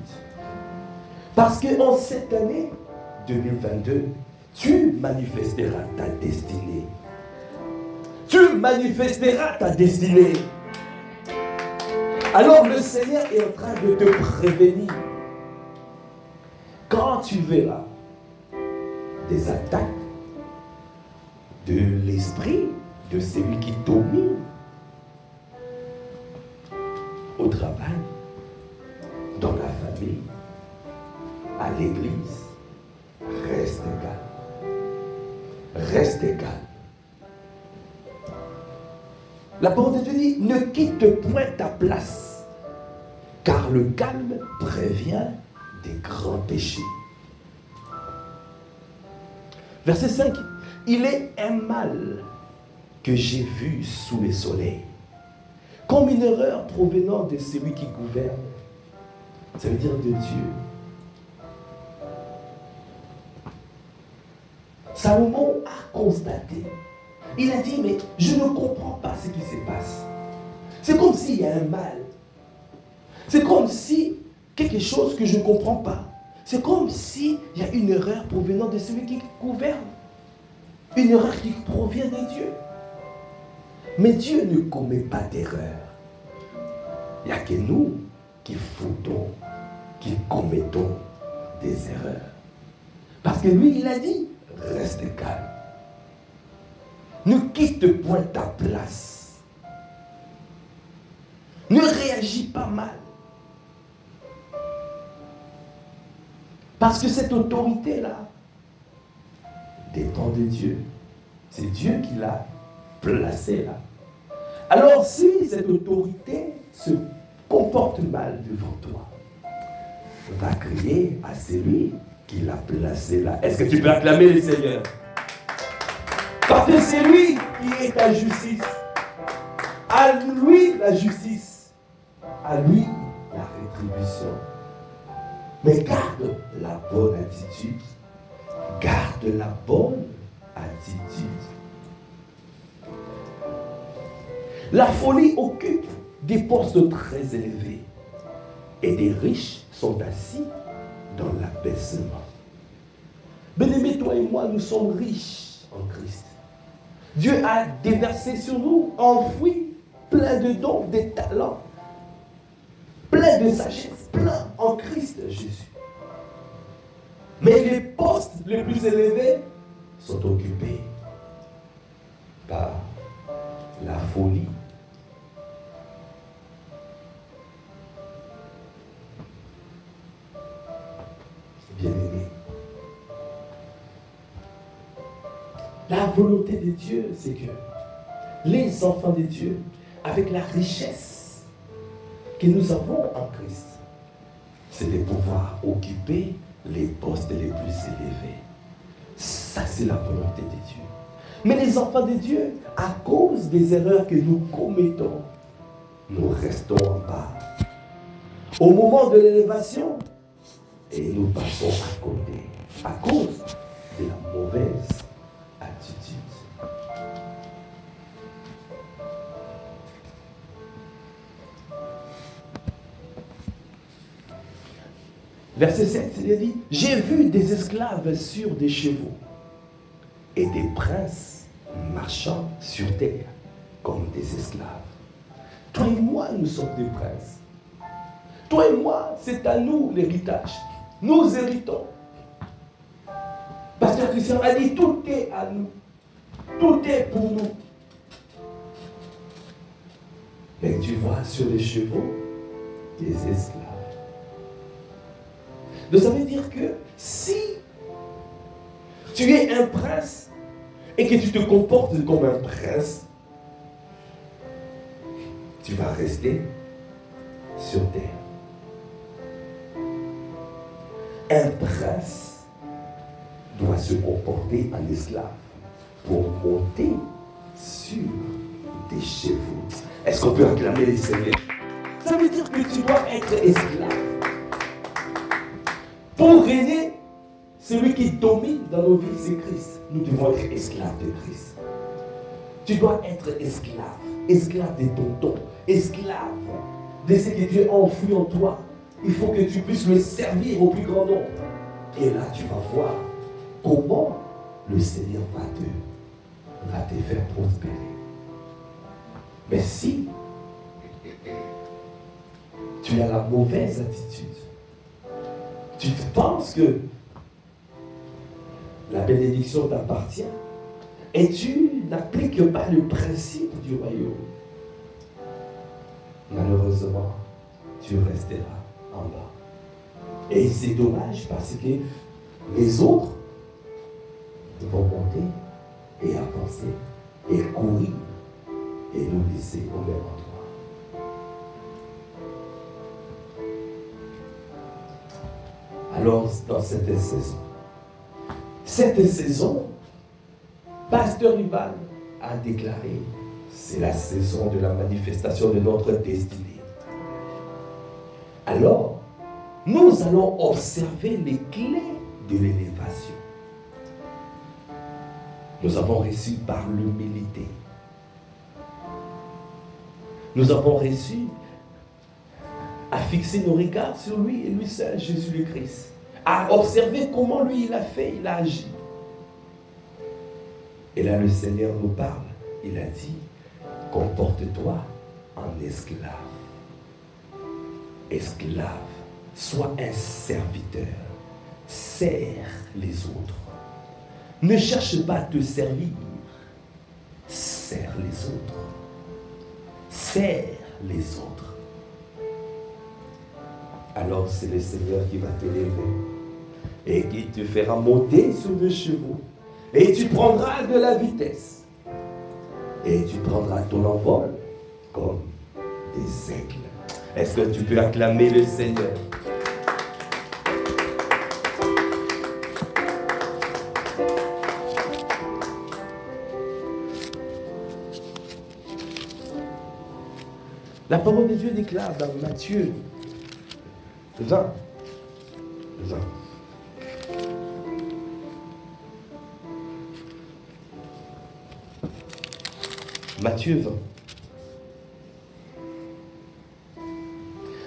A: Parce qu'en cette année 2022, tu manifesteras ta destinée. Tu manifesteras ta destinée. Alors le Seigneur est en train de te prévenir. Quand tu verras des attaques de l'esprit de celui qui domine au travail, dans la famille, à l'église, reste calme. Reste calme. La parole de Dieu dit, ne quitte point ta place, car le calme prévient des grands péchés. Verset 5. Il est un mal que j'ai vu sous le soleil, comme une erreur provenant de celui qui gouverne. Ça veut dire de Dieu. Salomon a constaté. Il a dit, mais je ne comprends pas ce qui se passe. C'est comme s'il y a un mal. C'est comme si quelque chose que je ne comprends pas. C'est comme s'il y a une erreur provenant de celui qui gouverne. Une erreur qui provient de Dieu. Mais Dieu ne commet pas d'erreur. Il n'y a que nous qui fautons, qui commettons des erreurs. Parce que lui, il a dit, reste calme. Ne quitte point ta place. Ne réagis pas mal. Parce que cette autorité-là dépend de Dieu. C'est Dieu qui l'a placée là. Alors si cette autorité se comporte mal devant toi, va crier à celui qui l'a placé là. Est-ce que tu peux acclamer le Seigneur? Parce que c'est lui qui est ta justice. À lui la justice. À lui la rétribution. Mais garde la bonne attitude. Garde la bonne attitude. La folie occupe des postes très élevés. Et des riches sont assis dans l'abaissement. Bien-aimés, toi et moi, nous sommes riches en Christ. Dieu a déversé sur nous, enfoui, plein de dons, de talents, plein de sagesse, plein en Christ Jésus. Mais les postes les plus élevés sont occupés par la folie. Bien-aimé, la volonté de Dieu, c'est que les enfants de Dieu, avec la richesse que nous avons en Christ, c'est de pouvoir occuper les postes les plus élevés. Ça, c'est la volonté de Dieu. Mais les enfants de Dieu, à cause des erreurs que nous commettons, nous restons en bas. Au moment de l'élévation, et nous passons à côté, à cause de la mauvaise attitude. Verset 7, il dit, j'ai vu des esclaves sur des chevaux et des princes marchant sur terre comme des esclaves. Toi et moi, nous sommes des princes. Toi et moi, c'est à nous l'héritage. Nous héritons. Pasteur Christian a dit, tout est à nous. Tout est pour nous. Mais tu vois sur les chevaux des esclaves. Donc ça veut dire que si tu es un prince et que tu te comportes comme un prince, tu vas rester sur terre. Un prince doit se comporter en esclave pour monter sur des chevaux. Est-ce qu'on peut acclamer les Seigneurs? Ça veut dire que tu dois être esclave. Pour régner, celui qui domine dans nos vies, c'est Christ. Nous devons être esclaves de Christ. Tu dois être esclave. Esclave de ton don. Esclave de ce que Dieu a enfoui en toi. Il faut que tu puisses le servir au plus grand nombre. Et là, tu vas voir comment le Seigneur va te faire prospérer. Mais si tu as la mauvaise attitude, tu penses que la bénédiction t'appartient et tu n'appliques pas le principe du royaume, malheureusement, tu resteras en bas. Et c'est dommage parce que les autres vont monter et avancer et courir et nous laisser au même endroit. Alors, dans cette saison, Pasteur Ivan a déclaré, c'est la saison de la manifestation de notre destinée. Alors, nous allons observer les clés de l'élévation. Nous avons reçu par l'humilité. Nous avons reçu à fixer nos regards sur lui et lui seul, Jésus le Christ. À observer comment lui il a fait, il a agi. Et là le Seigneur nous parle. Il a dit, comporte-toi en esclave. Esclave, sois un serviteur. Sers les autres. Ne cherche pas à te servir. Sers les autres. Sers les autres. Alors c'est le Seigneur qui va t'élever et qui te fera monter sur les chevaux. Et tu prendras de la vitesse. Et tu prendras ton envol comme des aigles. Est-ce que tu peux acclamer le Seigneur? La parole de Dieu déclare dans Matthieu 20. Matthieu 20.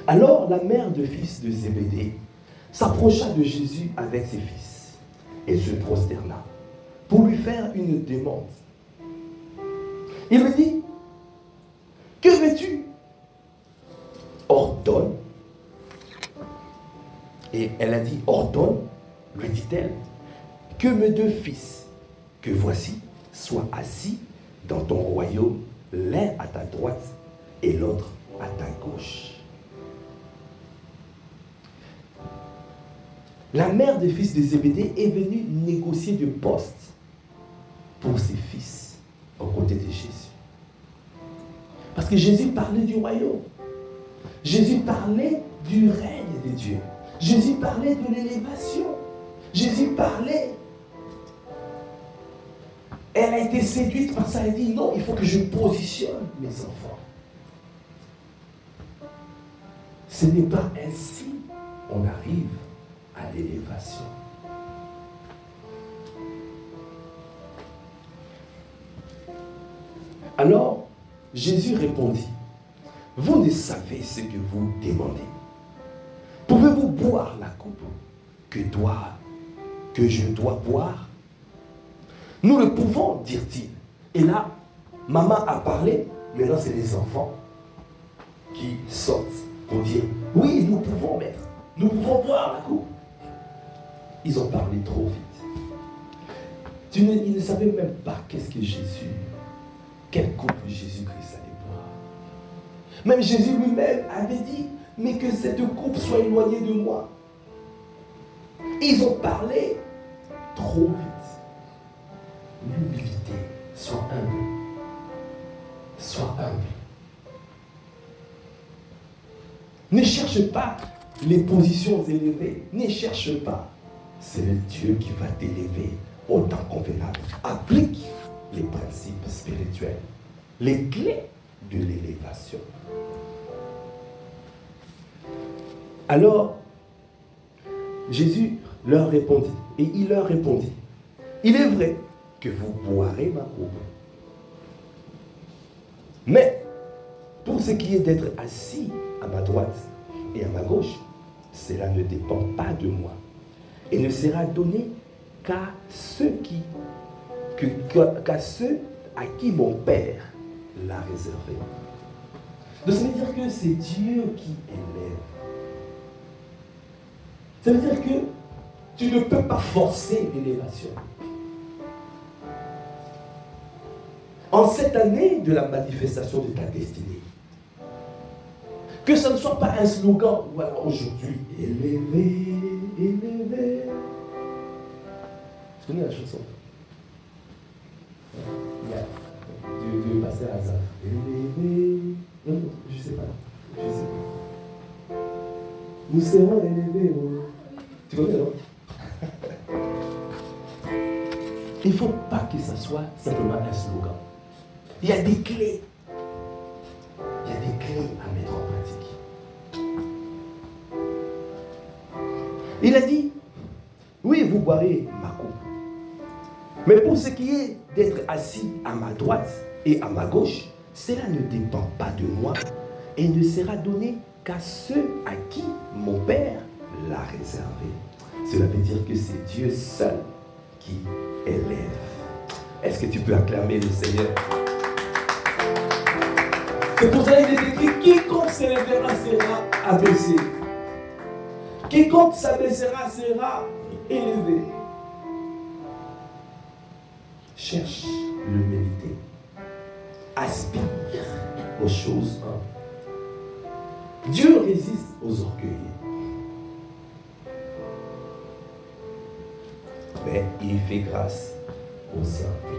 A: Alors la mère de fils de Zébédée s'approcha de Jésus avec ses fils et se prosterna pour lui faire une demande. Il lui dit, que veux-tu? Ordonne. Et elle a dit, ordonne, lui dit-elle, que mes deux fils, que voici, soient assis dans ton royaume, l'un à ta droite et l'autre à ta gauche. La mère des fils de Zébédée est venue négocier de poste pour ses fils aux côtés de Jésus. Parce que Jésus parlait du royaume. Jésus parlait du règne de Dieu. Jésus parlait de l'élévation. Jésus parlait. Elle a été séduite par ça. Elle a dit non, il faut que je positionne mes enfants. Ce n'est pas ainsi qu'on arrive à l'élévation. Alors, Jésus répondit, vous ne savez ce que vous demandez. Pouvez-vous boire la coupe que je dois boire? Nous le pouvons, dirent-ils. Et là, maman a parlé, maintenant c'est les enfants qui sortent pour dire, oui, nous pouvons, maître, nous pouvons boire la coupe. Ils ont parlé trop vite. Ils ne savaient même pas qu'est-ce que Jésus, quelle coupe Jésus-Christ allait boire. Même Jésus lui-même avait dit, mais que cette coupe soit éloignée de moi. Ils ont parlé trop vite. L'humilité, sois humble. Sois humble. Ne cherche pas les positions élevées. Ne cherche pas. C'est le Dieu qui va t'élever au temps convenable. Applique les principes spirituels, les clés de l'élévation. Alors, Jésus leur répondit, et il leur répondit, il est vrai que vous boirez ma coupe, Mais pour ce qui est d'être assis à ma droite et à ma gauche, cela ne dépend pas de moi et ne sera donné qu'à ceux à qui mon Père l'a réservé. Donc ça veut dire que c'est Dieu qui élève. Ça veut dire que tu ne peux pas forcer l'élévation. En cette année de la manifestation de ta destinée, que ce ne soit pas un slogan, voilà, aujourd'hui, élevé, élevé. Tu connais la chanson? Dieu passé à hasard. Élevé. Non, je ne sais pas. Nous serons élevés. Oh. Tu connais, non? Il ne faut pas que ça soit simplement un slogan. Il y a des clés. Il y a des clés à mettre en pratique. Il a dit, oui, vous boirez ma coupe. Mais pour ce qui est d'être assis à ma droite et à ma gauche, cela ne dépend pas de moi et ne sera donné qu'à ceux à qui mon Père l'a réservé. Cela veut dire que c'est Dieu seul qui élève. Est-ce que tu peux acclamer le Seigneur? C'est pour ça qu'il est écrit, quiconque s'élèvera sera abaissé. Quiconque s'abaissera sera élevé. Cherche l'humilité. Aspire aux choses humbles. Dieu résiste aux orgueilleux. Mais il fait grâce aux simples.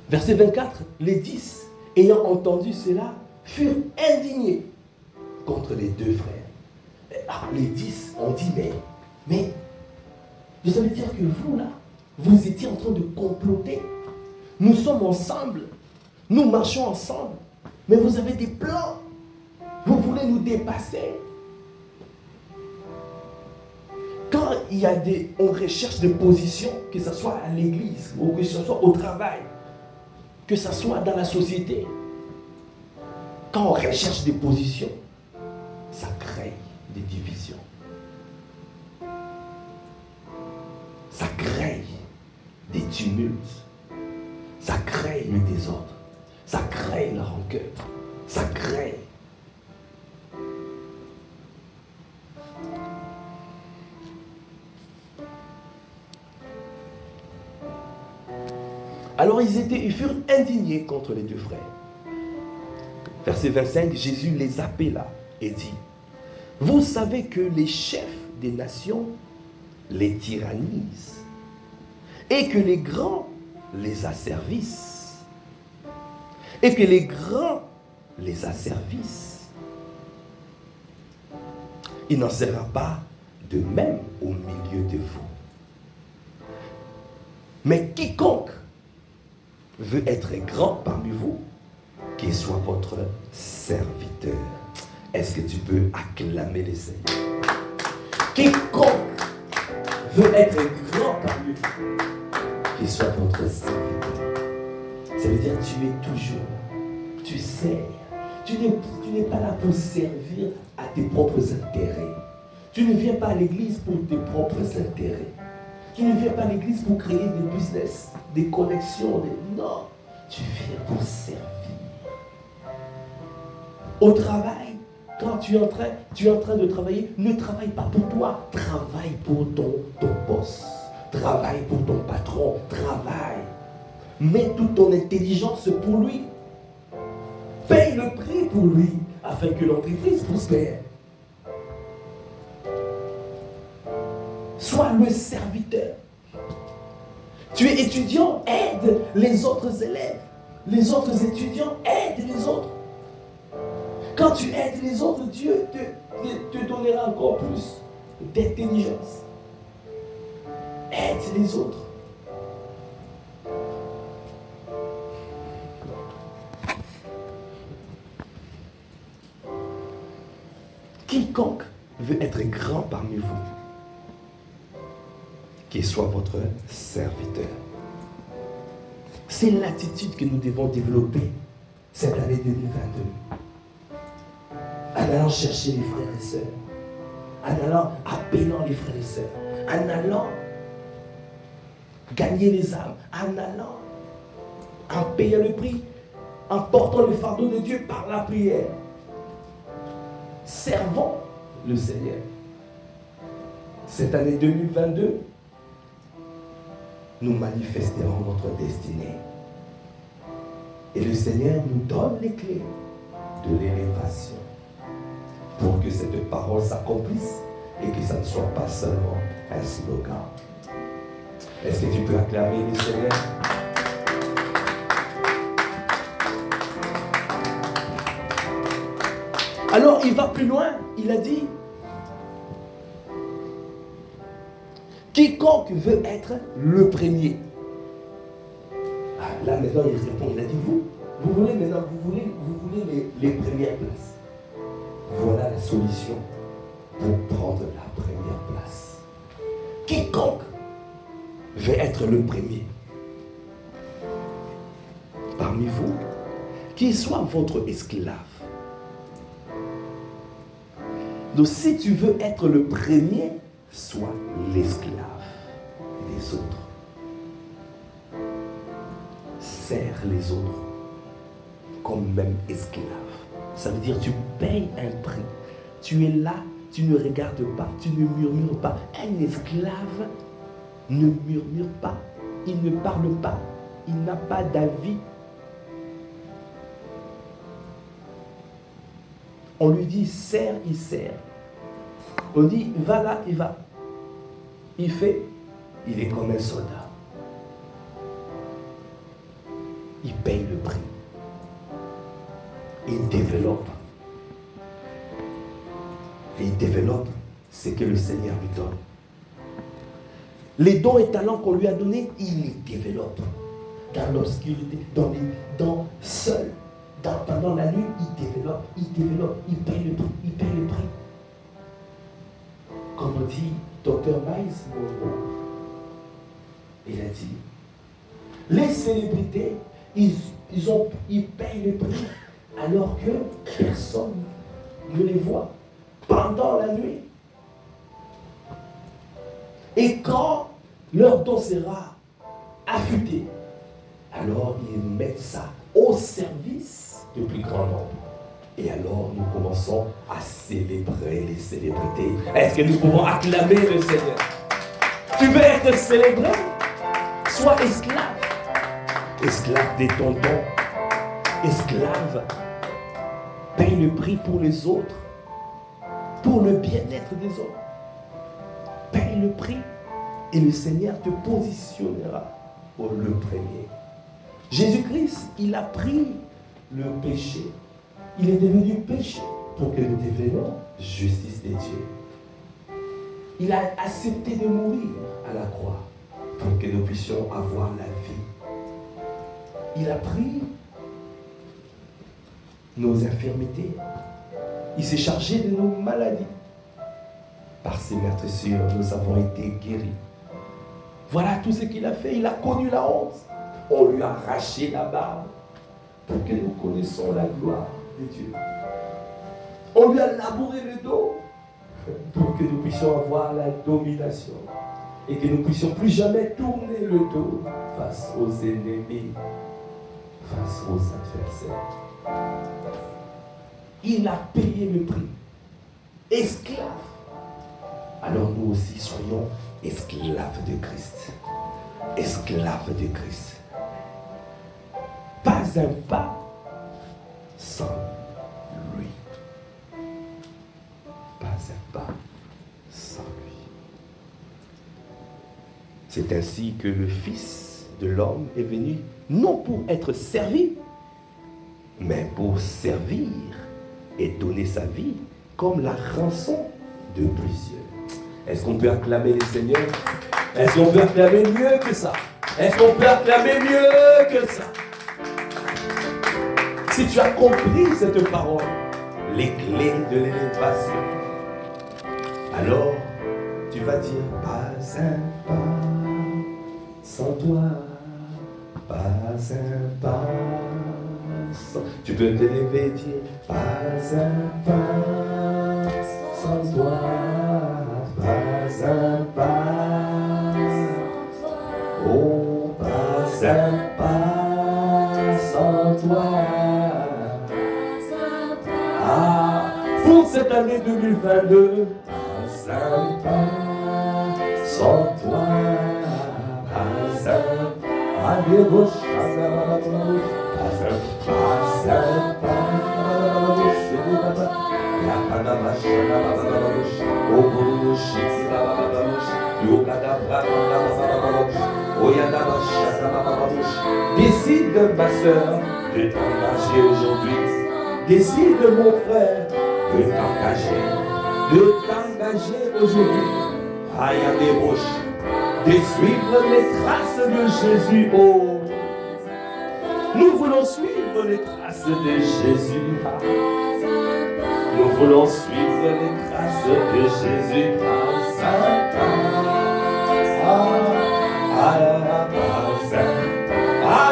A: Verset 24, les 10, ayant entendu cela, furent indignés contre les deux frères. Ah, les 10 ont dit, mais, ça veut dire que vous là, vous étiez en train de comploter. Nous sommes ensemble, nous marchons ensemble, mais vous avez des plans. Vous voulez nous dépasser. Quand il y a on recherche des positions, que ce soit à l'église, ou que ce soit au travail, que ce soit dans la société, quand on recherche des positions, ça crée des divisions. Ça crée des tumultes. Ça crée le désordre. Ça crée la rancœur. Ça crée. Alors ils furent indignés contre les deux frères. Verset 25, Jésus les appela et dit, vous savez que les chefs des nations les tyrannisent et que les grands les asservissent. Et que les grands les asservissent. Il n'en sera pas de même au milieu de vous. Mais quiconque veut être grand parmi vous, qu'il soit votre serviteur. Est-ce que tu peux acclamer les Seigneurs? Quiconque veut être grand parmi vous, qu'il soit votre serviteur. Ça veut dire que tu es toujours là. Tu sers. Tu n'es pas là pour servir à tes propres intérêts. Tu ne viens pas à l'église pour tes propres intérêts. Tu ne viens pas à l'église pour créer des business, des connexions. Non, tu viens pour servir. Au travail, quand tu es en train de travailler, ne travaille pas pour toi. Travaille pour ton boss. Travaille pour ton patron. Travaille. Mets toute ton intelligence pour lui. Paye le prix pour lui, afin que l'entreprise prospère. Sois le serviteur. Tu es étudiant, aide les autres élèves. Les autres étudiants, aide les autres. Quand tu aides les autres, Dieu te donnera encore plus d'intelligence. Aide les autres. Quiconque veut être grand parmi vous qui soit votre serviteur. C'est l'attitude que nous devons développer cette année 2022. En allant chercher les frères et sœurs, en allant appelant les frères et sœurs, en allant gagner les âmes, en allant en payant le prix, en portant le fardeau de Dieu par la prière. Servons le Seigneur. Cette année 2022, nous manifesterons notre destinée. Et le Seigneur nous donne les clés de l'élévation pour que cette parole s'accomplisse et que ça ne soit pas seulement un slogan. Est-ce que tu peux acclamer le Seigneur? Alors il va plus loin, il a dit, quiconque veut être le premier. Ah, là maintenant il répond, il a dit, vous voulez maintenant, vous voulez les premières places. Voilà la solution pour prendre la première place. Quiconque veut être le premier parmi vous, qu'il soit votre esclave. Donc si tu veux être le premier, sois l'esclave des autres. Sers les autres comme même esclave. Ça veut dire que tu payes un prix. Tu es là, tu ne regardes pas, tu ne murmures pas. Un esclave ne murmure pas, il ne parle pas, il n'a pas d'avis. On lui dit sers, il sert. On dit va là, il va. Il fait, il est comme un soldat. Il paye le prix. Il développe. Et il développe ce que le Seigneur lui donne. Les dons et talents qu'on lui a donnés, il les développe. Dans l'obscurité, seul. Pendant la nuit, il développe, il paye le prix, Comme dit Dr. Miles Monroe, il a dit, les célébrités, ils payent le prix alors que personne ne les voit pendant la nuit. Et quand leur don sera affûté, alors ils mettent ça au service de plus grand nombre. Et alors nous commençons à célébrer les célébrités. Est-ce que nous pouvons acclamer le Seigneur? Tu veux être célébré? Sois esclave. Esclave de ton don. Esclave. Paye le prix pour les autres. Pour le bien-être des autres. Paye le prix. Et le Seigneur te positionnera pour le premier. Jésus-Christ, il a pris le péché. Il est devenu péché pour que nous devenions justice de Dieu. Il a accepté de mourir à la croix pour que nous puissions avoir la vie. Il a pris nos infirmités. Il s'est chargé de nos maladies. Par ses meurtrissures, nous avons été guéris. Voilà tout ce qu'il a fait. Il a connu la honte. On lui a arraché la barbe pour que nous connaissions la gloire de Dieu. On lui a labouré le dos pour que nous puissions avoir la domination et que nous puissions plus jamais tourner le dos face aux ennemis, face aux adversaires. Il a payé le prix. Esclave. Alors nous aussi soyons esclaves de Christ. Esclaves de Christ. Pas un pas sans lui. Pas un pas sans lui. C'est ainsi que le Fils de l'homme est venu, non pour être servi, mais pour servir et donner sa vie comme la rançon de plusieurs. Est-ce qu'on peut acclamer le Seigneur? Est-ce qu'on peut acclamer mieux que ça? Est-ce qu'on peut acclamer mieux que ça? Si tu as compris cette parole, les clés de l'élévation, Alors, tu vas dire, pas un pas sans toi, pas un pas sans... Tu peux te lever et dire, pas un pas sans toi, pas un pas. Oh, pas un pas sans toi. Ah, pour cette année 2022, pas un pas sans toi, pas un pas. Allez, roche, décide, ma soeur, de t'engager aujourd'hui. Décide, mon frère, de t'engager aujourd'hui. Aïe, à des roches, de suivre les traces de Jésus. Oh, nous voulons suivre les traces de Jésus. Nous voulons suivre les traces de Jésus.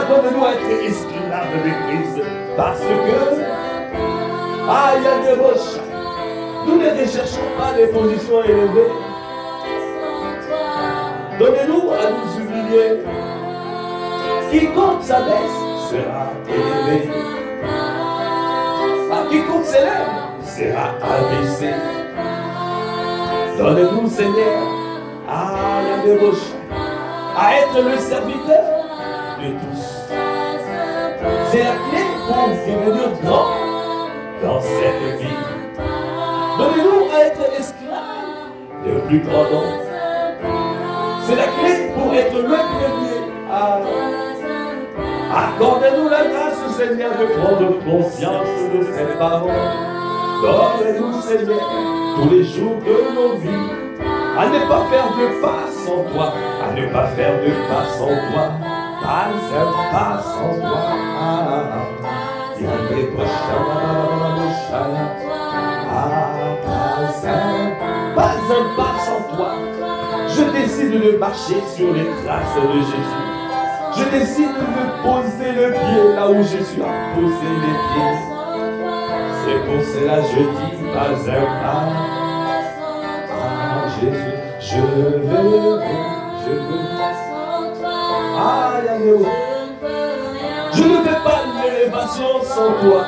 A: Donne-nous à être esclaves de Christ. Parce que, il y a des roches. Nous ne recherchons pas des positions élevées. Donnez-nous à nous humilier. Quiconque s'abaisse sera élevé. Quiconque s'élève sera abaissé. Donne-nous, Seigneur, à des roches, à être le serviteur de tous. C'est la clé pour devenir grand dans cette vie. Donnez-nous à être esclaves le plus grand nombre. C'est la clé pour être le premier. Accordez-nous la grâce, Seigneur, de prendre conscience de cette parole. Donne-nous, Seigneur, tous les jours de nos vies, à ne pas faire de pas sans toi, à ne pas faire de pas sans toi, pas un pas sans toi. Pas un pas sans toi. Je décide de marcher sur les traces de Jésus. Je décide de poser le pied là où Jésus a posé les pieds. C'est pour cela je dis pas un pas. Jésus, je veux. Je ne fais pas l'élévation sans toi,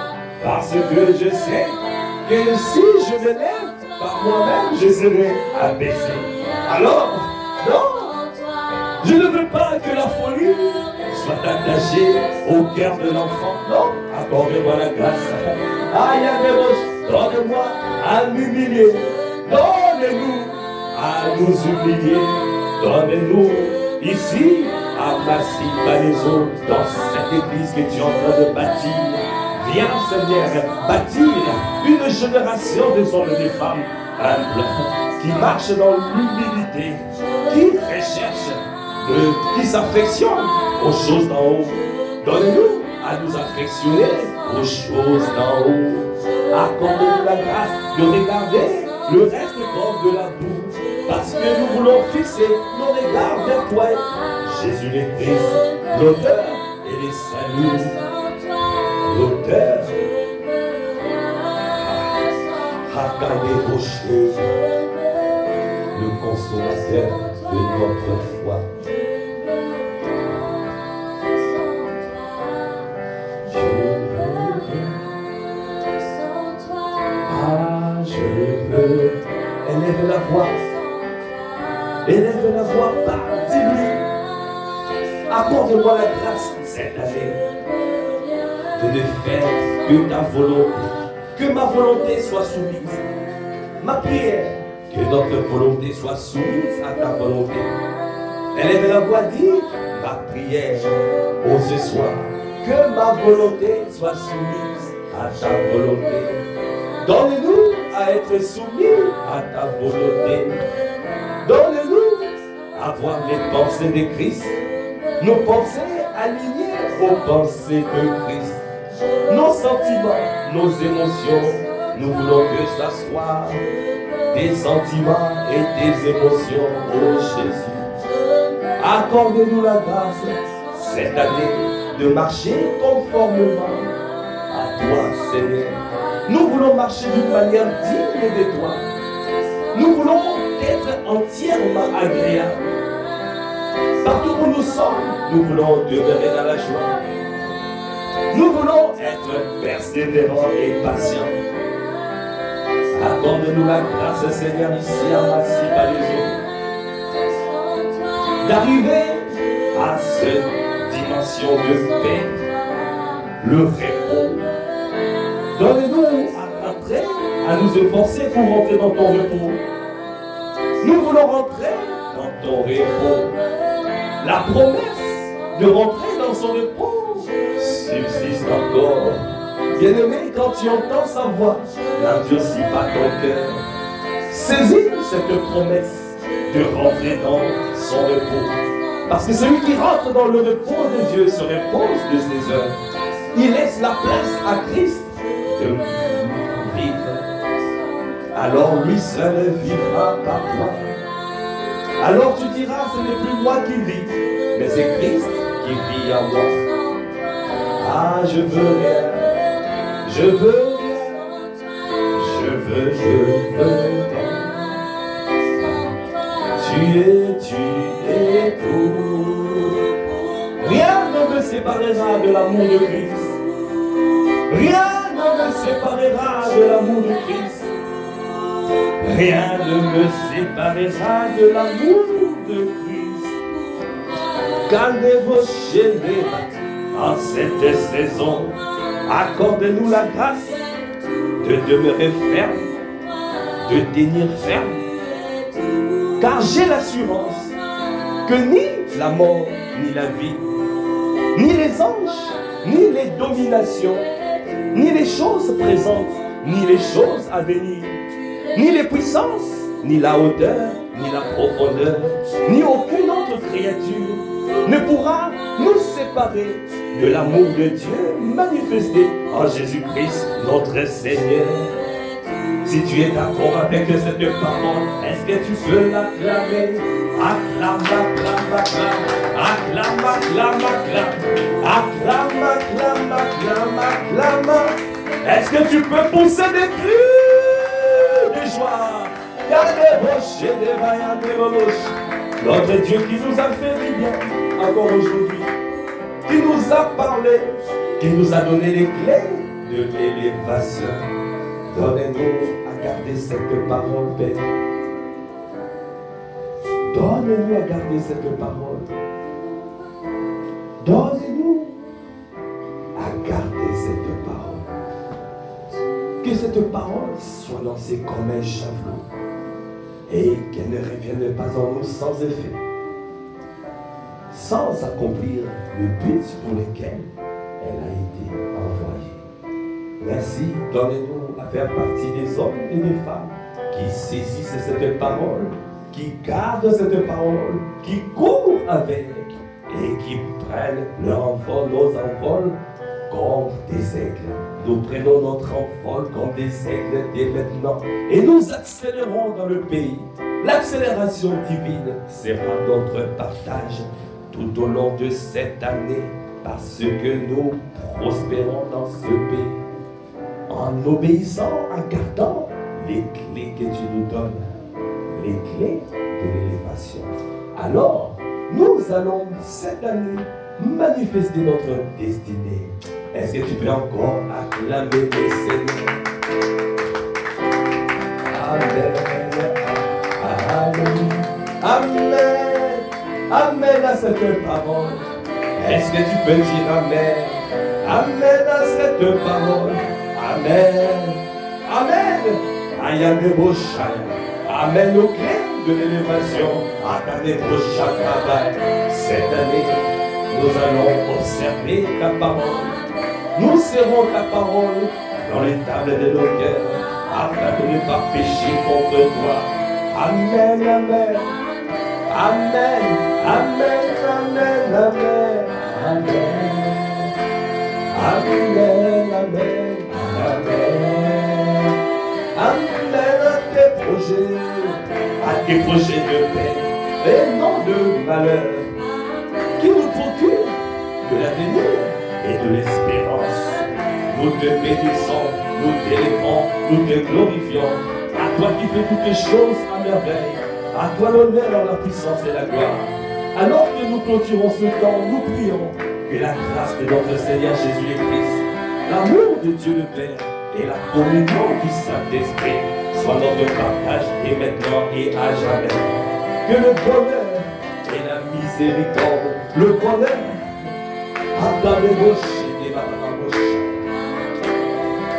A: parce que je sais que si je me lève par moi-même, je serai abaissé. Alors, non, je ne veux pas que la folie soit attachée au cœur de l'enfant. Non, accordez-moi la grâce. Donne-moi à m'humilier. Donne-nous à nous humilier. Donne-nous ici à Massy-Palaiso, dans cette église que tu es en train de bâtir. Viens, Seigneur, bâtir une génération des hommes et des femmes humbles, qui marchent dans l'humilité, qui recherchent, qui s'affectionnent aux choses d'en haut. Donne-nous à nous affectionner aux choses d'en haut. Accorde-nous la grâce de regarder le reste comme de la boue, parce que nous voulons fixer nos regards vers toi, Jésus le Christ, l'auteur et les saluts. L'auteur, le consolateur de notre foi. Je veux. Élève la voix. Élève la voix, dis-lui. Accorde-moi la grâce cette année de ne faire que ta volonté, que ma volonté soit soumise. Ma prière, que notre volonté soit soumise à ta volonté. Élève la voix, dis ma prière, oh ce soir, que ma volonté soit soumise à ta volonté. Donne-nous à être soumis à ta volonté. Donne-nous à voir les pensées de Christ, nos pensées alignées aux pensées de Christ. Nos sentiments, nos émotions, nous voulons que ça soit tes sentiments et tes émotions, oh Jésus. Accorde-nous la grâce cette année de marcher conformément à toi, Seigneur. Nous voulons marcher d'une manière digne de toi. Nous voulons être entièrement agréables. Partout où nous sommes, nous voulons demeurer dans la joie. Nous voulons être persévérants et patients. Accorde-nous la grâce, Seigneur, ici à Massy par les eaux, d'arriver à cette dimension de paix, le repos. Donne-nous à rentrer, à nous efforcer pour rentrer dans ton repos. Nous voulons rentrer dans ton repos. La promesse de rentrer dans son repos subsiste encore. Bien-aimé, quand tu entends sa voix, n'endurcis pas ton cœur. Saisis cette promesse de rentrer dans son repos. Parce que celui qui rentre dans le repos de Dieu se repose de ses œuvres. Il laisse la place à Christ de vivre. Alors lui seul vivra par toi. Alors tu diras, ce n'est plus moi qui vis, mais c'est Christ qui vit en moi. Ah, je veux rien, je veux rien, je veux rien. Tu es tout. Rien ne me séparera de l'amour de Christ. Rien ne me séparera de l'amour de Christ. Rien ne me séparera de l'amour de Christ. Calmez-vous chez nous en cette saison. Accorde-nous la grâce de demeurer ferme, de tenir ferme. Car j'ai l'assurance que ni la mort, ni la vie, ni les anges, ni les dominations, ni les choses présentes, ni les choses à venir, ni les puissances, ni la hauteur, ni la profondeur, ni aucune autre créature ne pourra nous séparer de l'amour de Dieu manifesté en Jésus-Christ, notre Seigneur. Si tu es d'accord avec cette parole, est-ce que tu peux l'acclamer? Acclame, acclame, acclame, acclame, acclame, acclame, acclame, acclame, acclame, acclame. Est-ce que tu peux pousser des cris de joie? Notre Dieu qui nous a fait du bien encore aujourd'hui, qui nous a parlé, qui nous a donné les clés de l'élévation. Donnez-nous à garder cette parole, Père. Donnez-nous à garder cette parole. Donnez-nous à garder cette parole. Que cette parole soit lancée comme un javelot et qu'elle ne revienne pas en nous sans effet, sans accomplir le but pour lequel elle a été envoyée. Merci, donnez-nous à faire partie des hommes et des femmes qui saisissent cette parole, qui gardent cette parole, qui courent avec et qui prennent leur envol, nos envols comme des aigles. Nous prenons notre envol comme des aigles dès maintenant et nous accélérons dans le pays. L'accélération divine sera notre partage tout au long de cette année parce que nous prospérons dans ce pays. En obéissant, en gardant les clés que tu nous donnes, les clés de l'élévation. Alors, nous allons cette année manifester notre destinée. Est-ce que tu peux encore acclamer le Seigneur? Amen. Amen. Amen. Amen à cette parole. Est-ce que tu peux dire Amen? Amen à cette parole. Amen. Amen. Amen aux clés de l'élévation. Cette année, nous allons observer ta parole. Nous serrons ta parole dans les tables de nos cœurs afin de ne pas pécher contre toi. Amen, amen. Amen, amen, amen, amen. Amen, amen, amen. Amen à tes projets, à tes projets de paix et non de malheur, qui nous procurent de l'avenir et de l'espérance. Nous te bénissons, nous t'élévons, nous te glorifions. À toi qui fais toutes les choses à merveille, à toi l'honneur, la puissance et la gloire. Alors que nous clôturons ce temps, nous prions que la grâce de notre Seigneur Jésus-Christ, l'amour de Dieu le Père et la communion du Saint-Esprit soient notre partage et maintenant et à jamais. Que le bonheur et la miséricorde, le bonheur,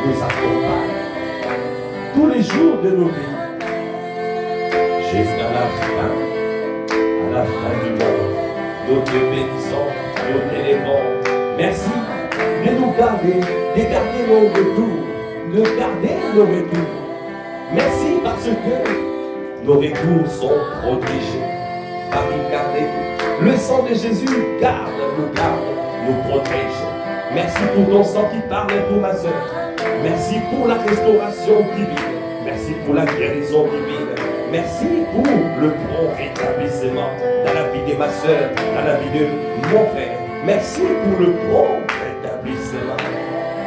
A: nous accompagnent tous les jours de nos vies jusqu'à la fin du monde. Nous te bénissons, nous t'élevons. Merci de nous garder, de garder nos retours, de garder nos retours. Merci parce que nos retours sont protégés, barricadés. Le sang de Jésus garde, nous protège. Merci pour ton sang qui parle pour ma soeur. Merci pour la restauration divine. Merci pour la guérison divine. Merci pour le bon rétablissement dans la vie de ma soeur, dans la vie de mon frère. Merci pour le bon rétablissement.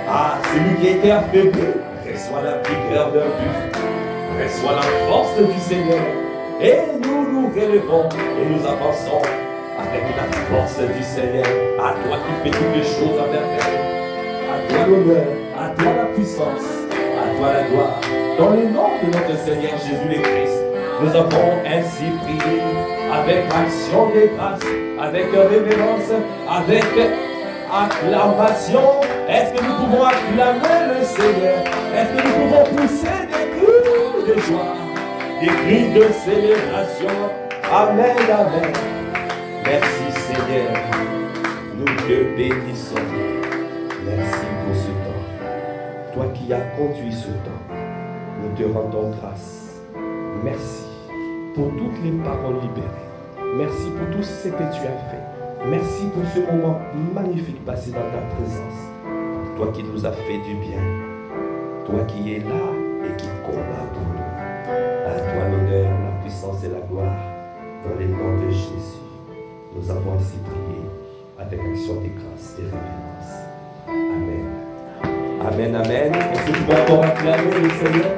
A: Ah, celui qui a été affaibli, reçoit la vigueur d'un buffle, reçoit la force du Seigneur. Et nous nous relevons et nous avançons avec la force du Seigneur. À toi qui fais toutes les choses à merveille. À toi l'honneur, à toi la puissance, à toi la gloire. Dans le nom de notre Seigneur Jésus-Christ, nous avons ainsi prié avec action de grâce, avec révérence, avec acclamation. Est-ce que nous pouvons acclamer le Seigneur? Est-ce que nous pouvons pousser des cris de joie, des cris de célébration? Amen, amen. Merci Seigneur, nous te bénissons. Merci pour ce temps. Toi qui as conduit ce temps, nous te rendons grâce. Merci pour toutes les paroles libérées. Merci pour tout ce que tu as fait. Merci pour ce moment magnifique passé dans ta présence. Toi qui nous as fait du bien. Toi qui es là et qui combat pour nous. À toi l'honneur, la puissance et la gloire. Dans les noms de Jésus, nous avons ainsi prié avec action de grâce et révérence. Amen. Amen, amen. Est-ce que tu peux encore acclamer le Seigneur?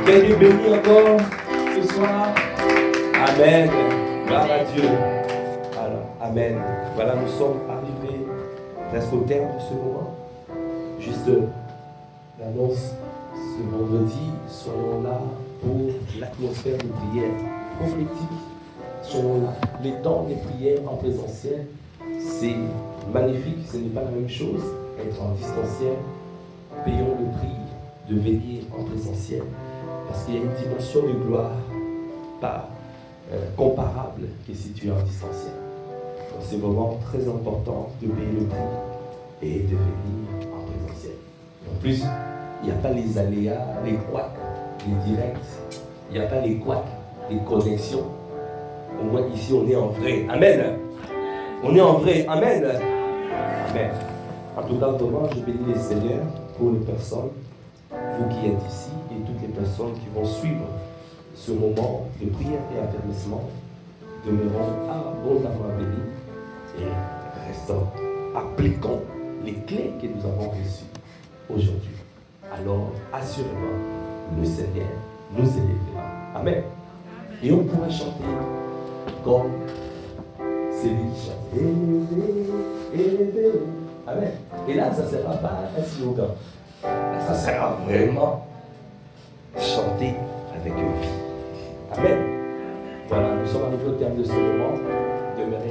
A: Qu'il est béni encore ce soir. Amen. Gloire à Dieu. Alors, amen. Voilà, nous sommes arrivés presque au terme de ce moment. Juste l'annonce ce vendredi, soyons là pour l'atmosphère de prière prophétique. Soyons là. Les temps des prières en présentiel, c'est magnifique, ce n'est pas la même chose. Être en distanciel, payons le prix de veiller en présentiel. Parce qu'il y a une dimension de gloire pas comparable que si tu es en distanciel. Donc c'est vraiment très important de payer le prix et de venir en présentiel. En plus, il n'y a pas les aléas, les couacs, les directs, il n'y a pas les couacs, les connexions. Au moins ici on est en vrai. Amen. On est en vrai. Amen. Amen. En tout cas, vraiment, je bénis les Seigneurs pour les personnes, vous qui êtes ici, et toutes les personnes qui vont suivre ce moment de prière et affermissement. Demeurons abondamment bénis et restons, appliquons les clés que nous avons reçues aujourd'hui. Alors, assurément, le Seigneur nous élèvera. Amen. Et on pourra chanter comme celui qui chante. Élevé, élevé. Amen. Et là, ça ne sera pas un slogan. Là, ça sera vraiment chanter avec vie. Amen. Voilà, nous sommes arrivés au terme de ce moment. Demeurez